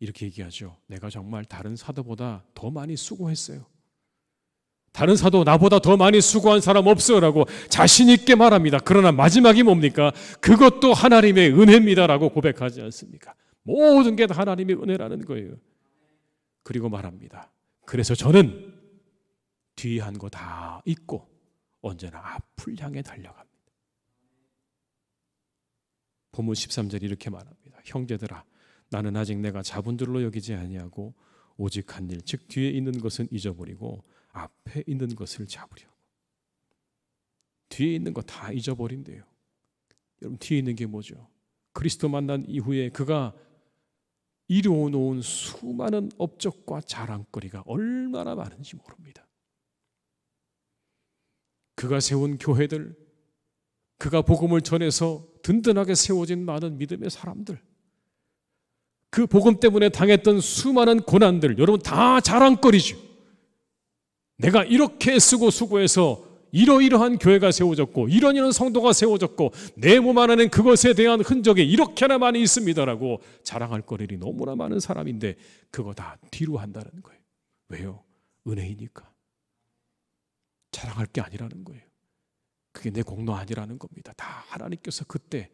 A: 이렇게 얘기하죠. 내가 정말 다른 사도보다 더 많이 수고했어요. 다른 사도 나보다 더 많이 수고한 사람 없어라고 자신 있게 말합니다. 그러나 마지막이 뭡니까? 그것도 하나님의 은혜입니다라고 고백하지 않습니까? 모든 게 다 하나님의 은혜라는 거예요. 그리고 말합니다. 그래서 저는 뒤에 한 거 다 잊고 언제나 앞을 향해 달려갑니다. 본문 13절이 이렇게 말합니다. 형제들아 나는 아직 내가 잡은 줄로 여기지 아니하고 오직 한 일, 즉 뒤에 있는 것은 잊어버리고 앞에 있는 것을 잡으려고. 뒤에 있는 거 다 잊어버린대요. 여러분 뒤에 있는 게 뭐죠? 그리스도 만난 이후에 그가 이루어놓은 수많은 업적과 자랑거리가 얼마나 많은지 모릅니다. 그가 세운 교회들, 그가 복음을 전해서 든든하게 세워진 많은 믿음의 사람들, 그 복음 때문에 당했던 수많은 고난들, 여러분 다 자랑거리죠. 내가 이렇게 쓰고 수고해서 이러이러한 교회가 세워졌고 이런 성도가 세워졌고 내 몸 안에는 그것에 대한 흔적이 이렇게나 많이 있습니다라고 자랑할 거리이 너무나 많은 사람인데 그거 다 뒤로 한다는 거예요. 왜요? 은혜이니까. 자랑할 게 아니라는 거예요. 그게 내 공로 아니라는 겁니다. 다 하나님께서 그때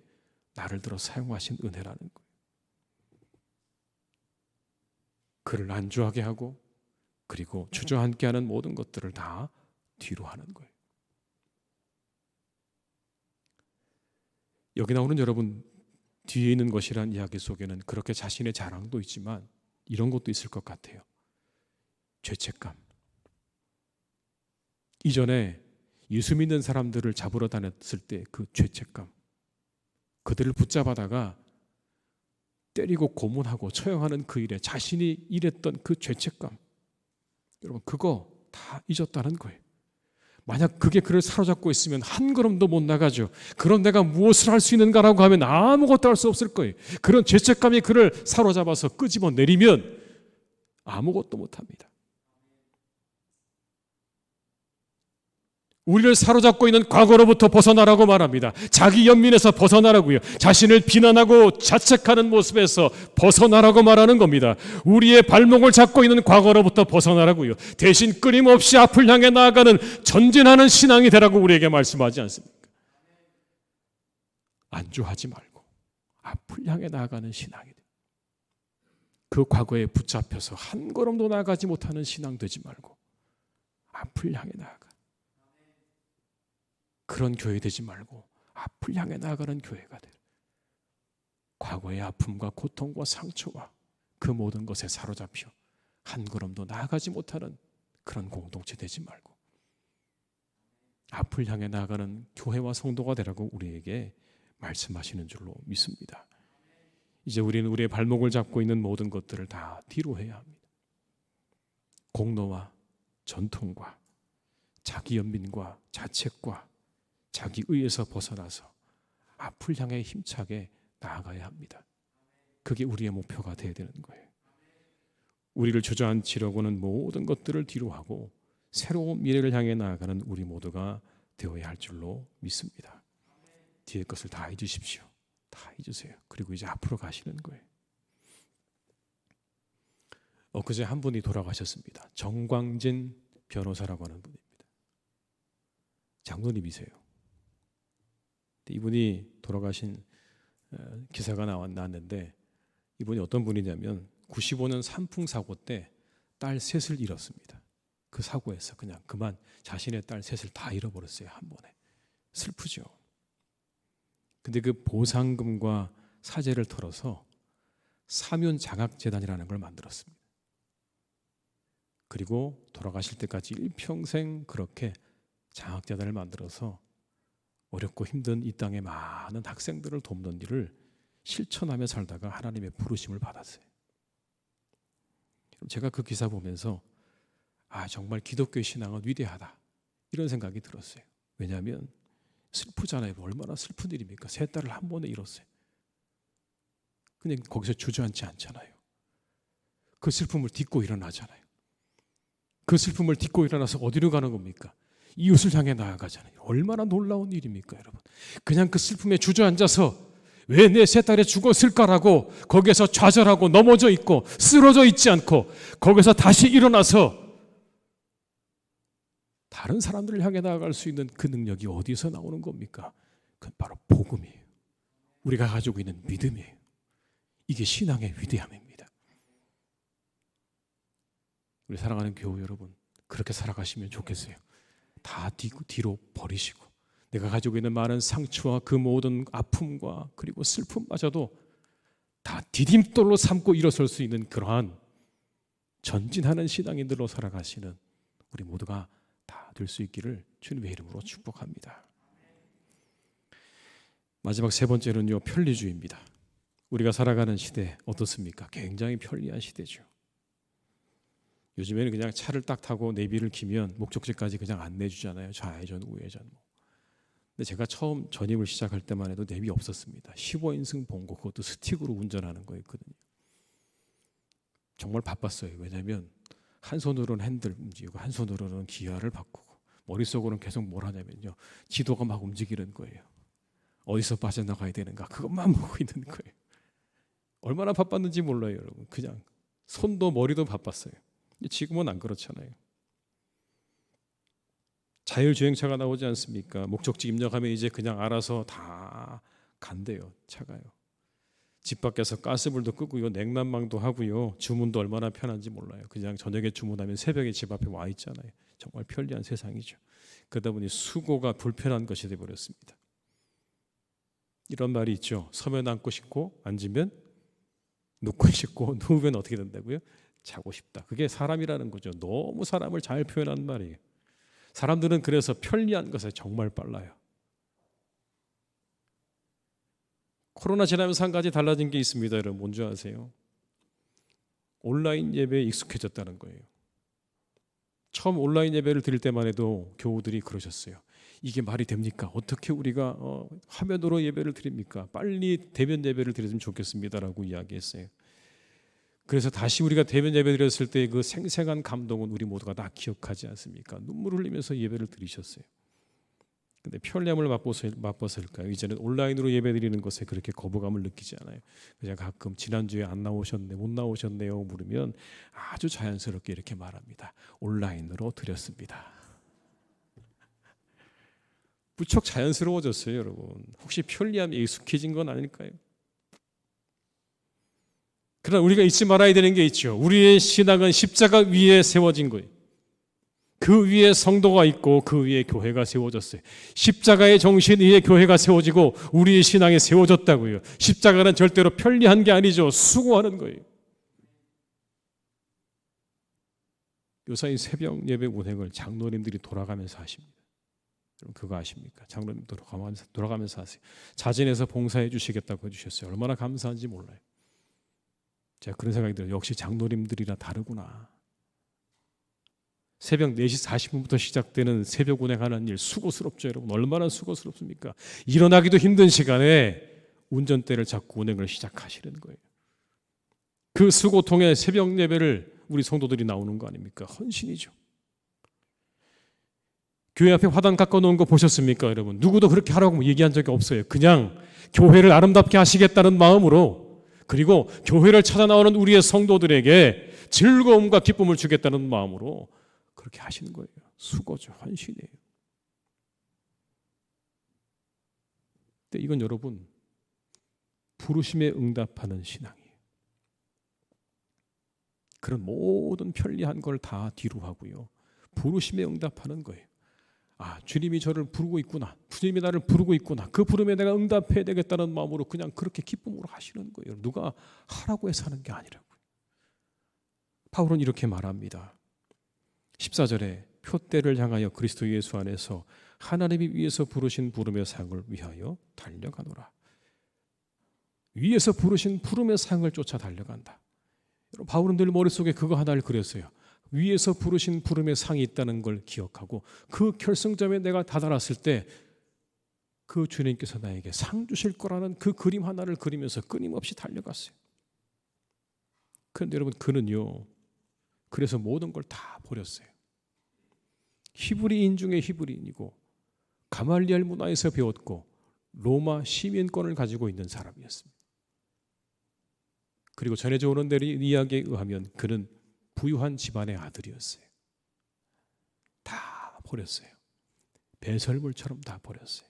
A: 나를 들어 사용하신 은혜라는 거예요. 그를 안주하게 하고 그리고 주저앉게 하는 모든 것들을 다 뒤로 하는 거예요. 여기 나오는 여러분 뒤에 있는 것이란 이야기 속에는 그렇게 자신의 자랑도 있지만 이런 것도 있을 것 같아요. 죄책감. 이전에 예수 믿는 사람들을 잡으러 다녔을 때 그 죄책감, 그들을 붙잡아다가 때리고 고문하고 처형하는 그 일에 자신이 일했던 그 죄책감, 여러분 그거 다 잊었다는 거예요. 만약 그게 그를 사로잡고 있으면 한 걸음도 못 나가죠. 그럼 내가 무엇을 할 수 있는가라고 하면 아무것도 할 수 없을 거예요. 그런 죄책감이 그를 사로잡아서 끄집어 내리면 아무것도 못합니다. 우리를 사로잡고 있는 과거로부터 벗어나라고 말합니다. 자기 연민에서 벗어나라고요. 자신을 비난하고 자책하는 모습에서 벗어나라고 말하는 겁니다. 우리의 발목을 잡고 있는 과거로부터 벗어나라고요. 대신 끊임없이 앞을 향해 나아가는 전진하는 신앙이 되라고 우리에게 말씀하지 않습니까? 안주하지 말고 앞을 향해 나아가는 신앙이 돼. 그 과거에 붙잡혀서 한 걸음도 나아가지 못하는 신앙 되지 말고 앞을 향해 나아가. 그런 교회 되지 말고 앞을 향해 나아가는 교회가 돼. 과거의 아픔과 고통과 상처와 그 모든 것에 사로잡혀 한 걸음도 나아가지 못하는 그런 공동체 되지 말고 앞을 향해 나아가는 교회와 성도가 되라고 우리에게 말씀하시는 줄로 믿습니다. 이제 우리는 우리의 발목을 잡고 있는 모든 것들을 다 뒤로 해야 합니다. 공로와 전통과 자기 연민과 자책과 자기 의에서 벗어나서 앞을 향해 힘차게 나아가야 합니다. 그게 우리의 목표가 되어야 되는 거예요. 우리를 주저앉히려고는 모든 것들을 뒤로 하고 새로운 미래를 향해 나아가는 우리 모두가 되어야 할 줄로 믿습니다. 뒤에 것을 다 잊으십시오. 다 잊으세요. 그리고 이제 앞으로 가시는 거예요. 엊그제 한 분이 돌아가셨습니다. 정광진 변호사라고 하는 분입니다. 장로님이세요. 이분이 돌아가신 기사가 나왔는데 이분이 어떤 분이냐면 95년 산풍 사고 때 딸 셋을 잃었습니다. 그 사고에서 그냥 그만 자신의 딸 셋을 다 잃어버렸어요. 한 번에. 슬프죠. 근데 그 보상금과 사제를 털어서 사면장학재단이라는 걸 만들었습니다. 그리고 돌아가실 때까지 일평생 그렇게 장학재단을 만들어서 어렵고 힘든 이 땅의 많은 학생들을 돕는 일을 실천하며 살다가 하나님의 부르심을 받았어요. 제가 그 기사 보면서 정말 기독교의 신앙은 위대하다 이런 생각이 들었어요. 왜냐하면 슬프잖아요. 얼마나 슬픈 일입니까? 세 딸을 한 번에 잃었어요. 근데 거기서 주저앉지 않잖아요. 그 슬픔을 딛고 일어나잖아요. 그 슬픔을 딛고 일어나서 어디로 가는 겁니까? 이웃을 향해 나아가잖아요. 얼마나 놀라운 일입니까, 여러분? 그냥 그 슬픔에 주저앉아서 왜 내 세 딸이 죽었을까라고 거기에서 좌절하고 넘어져 있고 쓰러져 있지 않고 거기서 다시 일어나서 다른 사람들을 향해 나아갈 수 있는 그 능력이 어디서 나오는 겁니까? 그건 바로 복음이에요. 우리가 가지고 있는 믿음이에요. 이게 신앙의 위대함입니다. 우리 사랑하는 교우 여러분, 그렇게 살아가시면 좋겠어요. 다 뒤로 버리시고 내가 가지고 있는 많은 상처와 그 모든 아픔과 그리고 슬픔마저도 다 디딤돌로 삼고 일어설 수 있는 그러한 전진하는 신앙인들로 살아가시는 우리 모두가 다 될 수 있기를 주님의 이름으로 축복합니다. 마지막 세 번째는요, 편리주의입니다. 우리가 살아가는 시대 어떻습니까? 굉장히 편리한 시대죠. 요즘에는 그냥 차를 딱 타고 내비를 키면 목적지까지 그냥 안내주잖아요. 좌회전, 우회전. 근데 제가 처음 전입을 시작할 때만 해도 내비 없었습니다. 15인승 봉고, 그것도 스틱으로 운전하는 거였거든요. 정말 바빴어요. 왜냐하면 한 손으로는 핸들 움직이고 한 손으로는 기어를 바꾸고 머릿속으로는 계속 뭘 하냐면요, 지도가 막 움직이는 거예요. 어디서 빠져나가야 되는가 그것만 보고 있는 거예요. 얼마나 바빴는지 몰라요, 여러분. 그냥 손도 머리도 바빴어요. 지금은 안 그렇잖아요. 자율주행차가 나오지 않습니까? 목적지 입력하면 이제 그냥 알아서 다 간대요. 차가요. 집 밖에서 가스불도 끄고요, 냉난방도 하고요, 주문도 얼마나 편한지 몰라요. 그냥 저녁에 주문하면 새벽에 집 앞에 와 있잖아요. 정말 편리한 세상이죠. 그러다 보니 수고가 불편한 것이 되어버렸습니다. 이런 말이 있죠. 서면 앉고 싶고 앉으면 눕고 싶고 누우면 어떻게 된다고요? 자고 싶다. 그게 사람이라는 거죠. 너무 사람을 잘 표현한 말이에요. 사람들은 그래서 편리한 것에 정말 빨라요. 코로나 지나면서 한 가지 달라진 게 있습니다. 여러분 뭔지 아세요? 온라인 예배에 익숙해졌다는 거예요. 처음 온라인 예배를 드릴 때만 해도 교우들이 그러셨어요. 이게 말이 됩니까? 어떻게 우리가 화면으로 예배를 드립니까? 빨리 대면 예배를 드렸으면 좋겠습니다라고 이야기했어요. 그래서 다시 우리가 대면 예배 드렸을 때 그 생생한 감동은 우리 모두가 다 기억하지 않습니까? 눈물을 흘리면서 예배를 드리셨어요. 근데 편리함을 맛보실까요? 이제는 온라인으로 예배 드리는 것에 그렇게 거부감을 느끼지 않아요. 그냥 가끔 지난주에 안 나오셨네, 못 나오셨네요 물으면 아주 자연스럽게 이렇게 말합니다. 온라인으로 드렸습니다. 무척 자연스러워졌어요, 여러분. 혹시 편리함에 익숙해진 건 아닐까요? 그러나 우리가 잊지 말아야 되는 게 있죠. 우리의 신앙은 십자가 위에 세워진 거예요. 그 위에 성도가 있고 그 위에 교회가 세워졌어요. 십자가의 정신 위에 교회가 세워지고 우리의 신앙이 세워졌다고요. 십자가는 절대로 편리한 게 아니죠. 수고하는 거예요. 요사이 새벽 예배 운행을 장로님들이 돌아가면서 하십니다. 여러분 그거 아십니까? 장로님 돌아가면서 하세요. 자진해서 봉사해 주시겠다고 해주셨어요. 얼마나 감사한지 몰라요. 제가 그런 생각이 들어요. 역시 장로님들이라 다르구나. 새벽 4시 40분부터 시작되는 새벽 운행하는 일 수고스럽죠, 여러분. 얼마나 수고스럽습니까? 일어나기도 힘든 시간에 운전대를 잡고 운행을 시작하시는 거예요. 그 수고통에 새벽 예배를 우리 성도들이 나오는 거 아닙니까? 헌신이죠. 교회 앞에 화단 깎아 놓은 거 보셨습니까, 여러분? 누구도 그렇게 하라고 얘기한 적이 없어요. 그냥 교회를 아름답게 하시겠다는 마음으로, 그리고 교회를 찾아 나오는 우리의 성도들에게 즐거움과 기쁨을 주겠다는 마음으로 그렇게 하시는 거예요. 수고죠. 헌신이에요. 근데 이건 여러분 부르심에 응답하는 신앙이에요. 그런 모든 편리한 걸 다 뒤로 하고요, 부르심에 응답하는 거예요. 아, 주님이 저를 부르고 있구나. 주님이 나를 부르고 있구나. 그 부름에 내가 응답해야 되겠다는 마음으로 그냥 그렇게 기쁨으로 하시는 거예요. 누가 하라고 해서 하는 게 아니라고요. 바울은 이렇게 말합니다. 14절에 표대를 향하여 그리스도 예수 안에서 하나님이 위에서 부르신 부름의 상을 위하여 달려가노라. 위에서 부르신 부름의 상을 쫓아 달려간다. 여러분, 바울은 늘 머릿속에 그거 하나를 그렸어요. 위에서 부르신 부름의 상이 있다는 걸 기억하고 그 결승점에 내가 다다랐을 때 그 주님께서 나에게 상 주실 거라는 그 그림 하나를 그리면서 끊임없이 달려갔어요. 그런데 여러분, 그는요, 그래서 모든 걸 다 버렸어요. 히브리인 중에 히브리인이고 가말리엘 문화에서 배웠고 로마 시민권을 가지고 있는 사람이었습니다. 그리고 전해져 오는 이야기에 의하면 그는 부유한 집안의 아들이었어요. 다 버렸어요. 배설물처럼 다 버렸어요.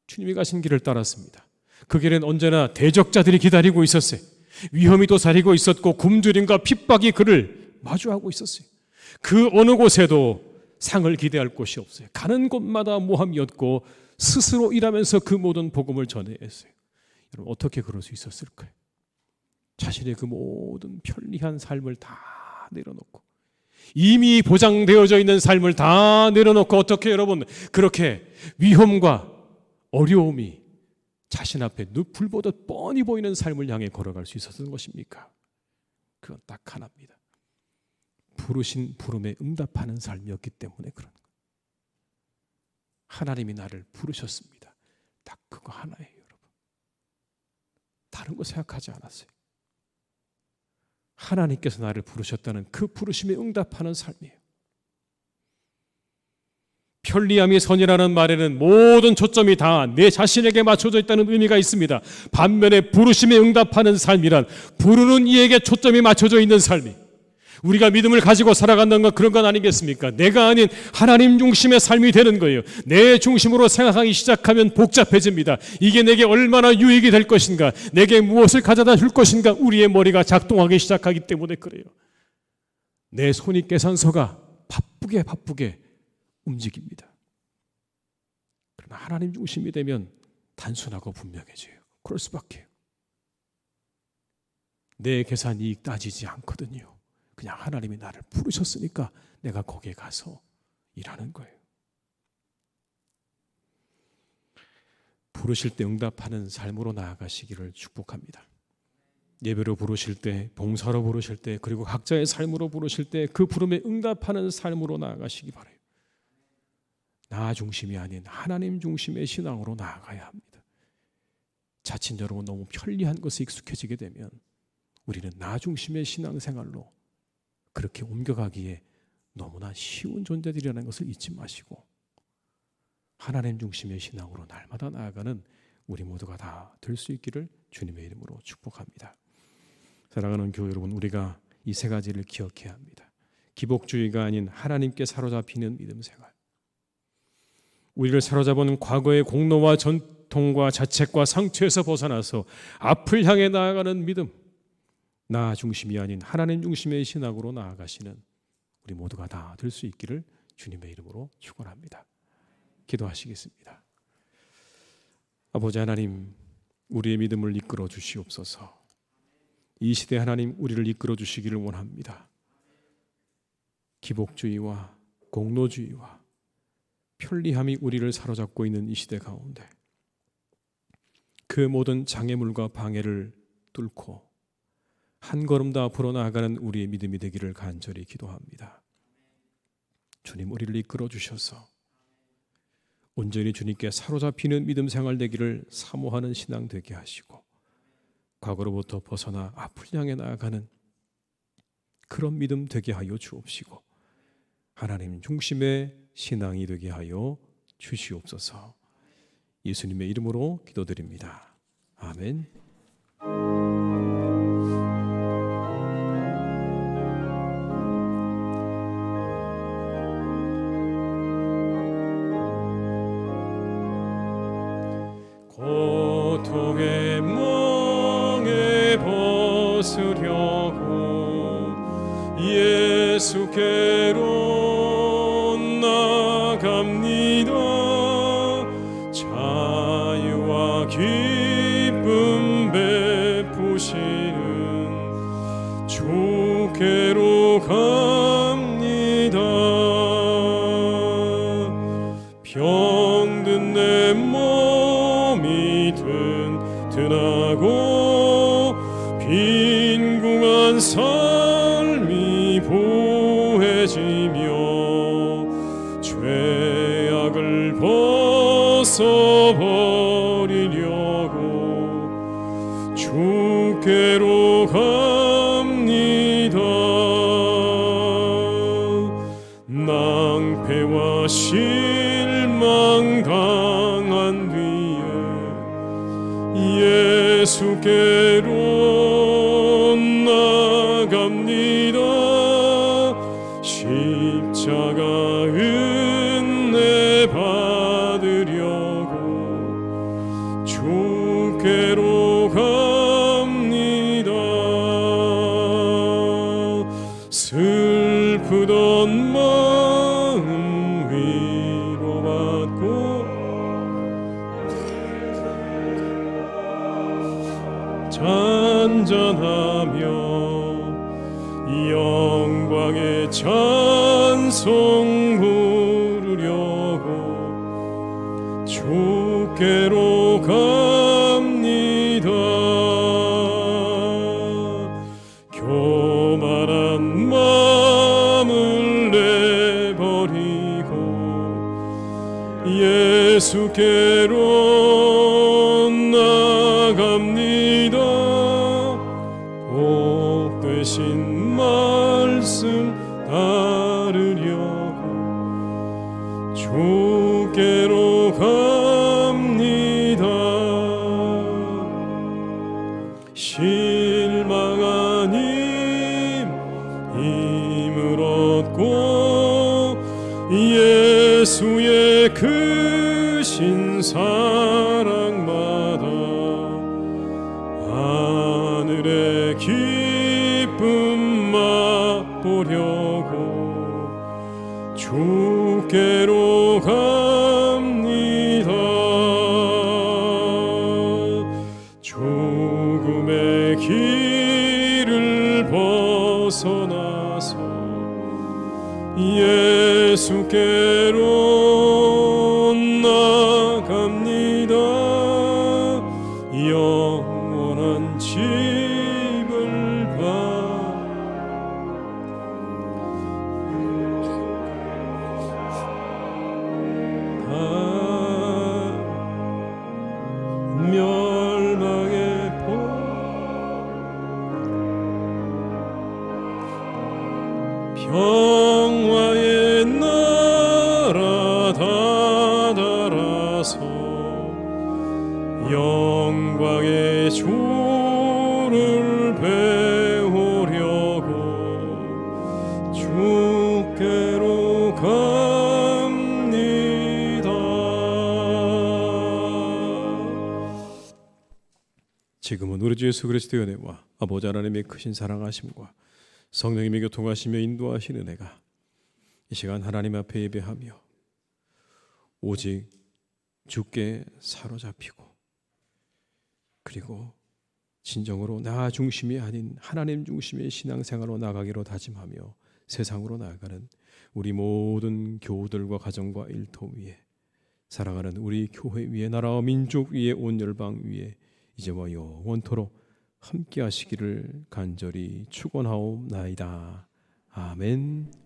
A: 주님이 가신 길을 따랐습니다. 그 길엔 언제나 대적자들이 기다리고 있었어요. 위험이 도사리고 있었고 굶주림과 핍박이 그를 마주하고 있었어요. 그 어느 곳에도 상을 기대할 곳이 없어요. 가는 곳마다 모함이었고 스스로 일하면서 그 모든 복음을 전해야 했어요. 여러분, 어떻게 그럴 수 있었을까요? 자신의 그 모든 편리한 삶을 다 내려놓고, 이미 보장되어져 있는 삶을 다 내려놓고 어떻게 여러분 그렇게 위험과 어려움이 자신 앞에 불 보듯 뻔히 보이는 삶을 향해 걸어갈 수 있었던 것입니까? 그건 딱 하나입니다. 부르신 부름에 응답하는 삶이었기 때문에 그런 거예요. 하나님이 나를 부르셨습니다. 딱 그거 하나예요, 여러분. 다른 거 생각하지 않았어요. 하나님께서 나를 부르셨다는 그 부르심에 응답하는 삶이에요. 편리함이 선이라는 말에는 모든 초점이 다 내 자신에게 맞춰져 있다는 의미가 있습니다. 반면에 부르심에 응답하는 삶이란 부르는 이에게 초점이 맞춰져 있는 삶이, 우리가 믿음을 가지고 살아간다는 건 그런 건 아니겠습니까? 내가 아닌 하나님 중심의 삶이 되는 거예요. 내 중심으로 생각하기 시작하면 복잡해집니다. 이게 내게 얼마나 유익이 될 것인가, 내게 무엇을 가져다 줄 것인가, 우리의 머리가 작동하기 시작하기 때문에 그래요. 내 손이 계산서가 바쁘게 움직입니다. 그러나 하나님 중심이 되면 단순하고 분명해져요. 그럴 수밖에요. 내 계산 이익 따지지 않거든요. 그냥 하나님이 나를 부르셨으니까 내가 거기에 가서 일하는 거예요. 부르실 때 응답하는 삶으로 나아가시기를 축복합니다. 예배로 부르실 때, 봉사로 부르실 때, 그리고 각자의 삶으로 부르실 때 그 부름에 응답하는 삶으로 나아가시기 바라요. 나 중심이 아닌 하나님 중심의 신앙으로 나아가야 합니다. 자칫 여러분 너무 편리한 것에 익숙해지게 되면 우리는 나 중심의 신앙생활로 그렇게 옮겨가기에 너무나 쉬운 존재들이라는 것을 잊지 마시고 하나님 중심의 신앙으로 날마다 나아가는 우리 모두가 다 될 수 있기를 주님의 이름으로 축복합니다. 사랑하는 교회 여러분, 우리가 이 세 가지를 기억해야 합니다. 기복주의가 아닌 하나님께 사로잡히는 믿음 생활, 우리를 사로잡은 과거의 공로와 전통과 자책과 상처에서 벗어나서 앞을 향해 나아가는 믿음, 나 중심이 아닌 하나님 중심의 신앙으로 나아가시는 우리 모두가 다 될 수 있기를 주님의 이름으로 축원합니다. 기도하시겠습니다. 아버지 하나님, 우리의 믿음을 이끌어 주시옵소서. 이 시대 하나님, 우리를 이끌어 주시기를 원합니다. 기복주의와 공로주의와 편리함이 우리를 사로잡고 있는 이 시대 가운데 그 모든 장애물과 방해를 뚫고 한 걸음 더 앞으로 나아가는 우리의 믿음이 되기를 간절히 기도합니다. 주님, 우리를 이끌어 주셔서 온전히 주님께 사로잡히는 믿음 생활 되기를 사모하는 신앙 되게 하시고 과거로부터 벗어나 앞을 향해 나아가는 그런 믿음 되게 하여 주옵시고 하나님 중심의 신앙이 되게 하여 주시옵소서. 예수님의 이름으로 기도드립니다. 아멘. 고통의 멍에 벗으려고 예수께로 나갑니다. 자유와 기쁨 베푸시는 주께로 갑니다. 병든 내 몸이 튼튼하고 빈궁한 삶이 보해지며 죄악을 벗어버리려고 주께로 갑니다. 낭패와 실망 당한 뒤에 예수께로 나갑니다. 십자가 은혜 받으려고 주께로 갑니다. 슬프던 마음 위로받고 잔잔하며 영광의 찬송 부르려고 주께로 가 예수께로 나갑니다. 복되신 말씀 따르려고 주께로 갑니다. 실망한 힘을 얻고 예수의 크신 사랑마다 하늘의 기쁨 맛보려고 주께로 갑니다. 죽음의 길을 벗어나서 예수께로 나갑니다. 영원한 집을 멸망의 평화의 나라 다다라서 영광의 주를 배우려고 주께로 갑니다. 지금은 우리 주 예수 그리스도의 은혜와 아버지 하나님의 크신 사랑하심과 성령님의 교통하시며 인도하시는 은혜가 이 시간 하나님 앞에 예배하며 오직 주께 사로잡히고 그리고 진정으로 나 중심이 아닌 하나님 중심의 신앙생활로 나가기로 다짐하며 세상으로 나아가는 우리 모든 교우들과 가정과 일터 위에 사랑하는 우리 교회 위에 나라와 민족 위에 온 열방 위에 이제와 영원토록 함께 하시기를 간절히 축원하옵나이다. 아멘.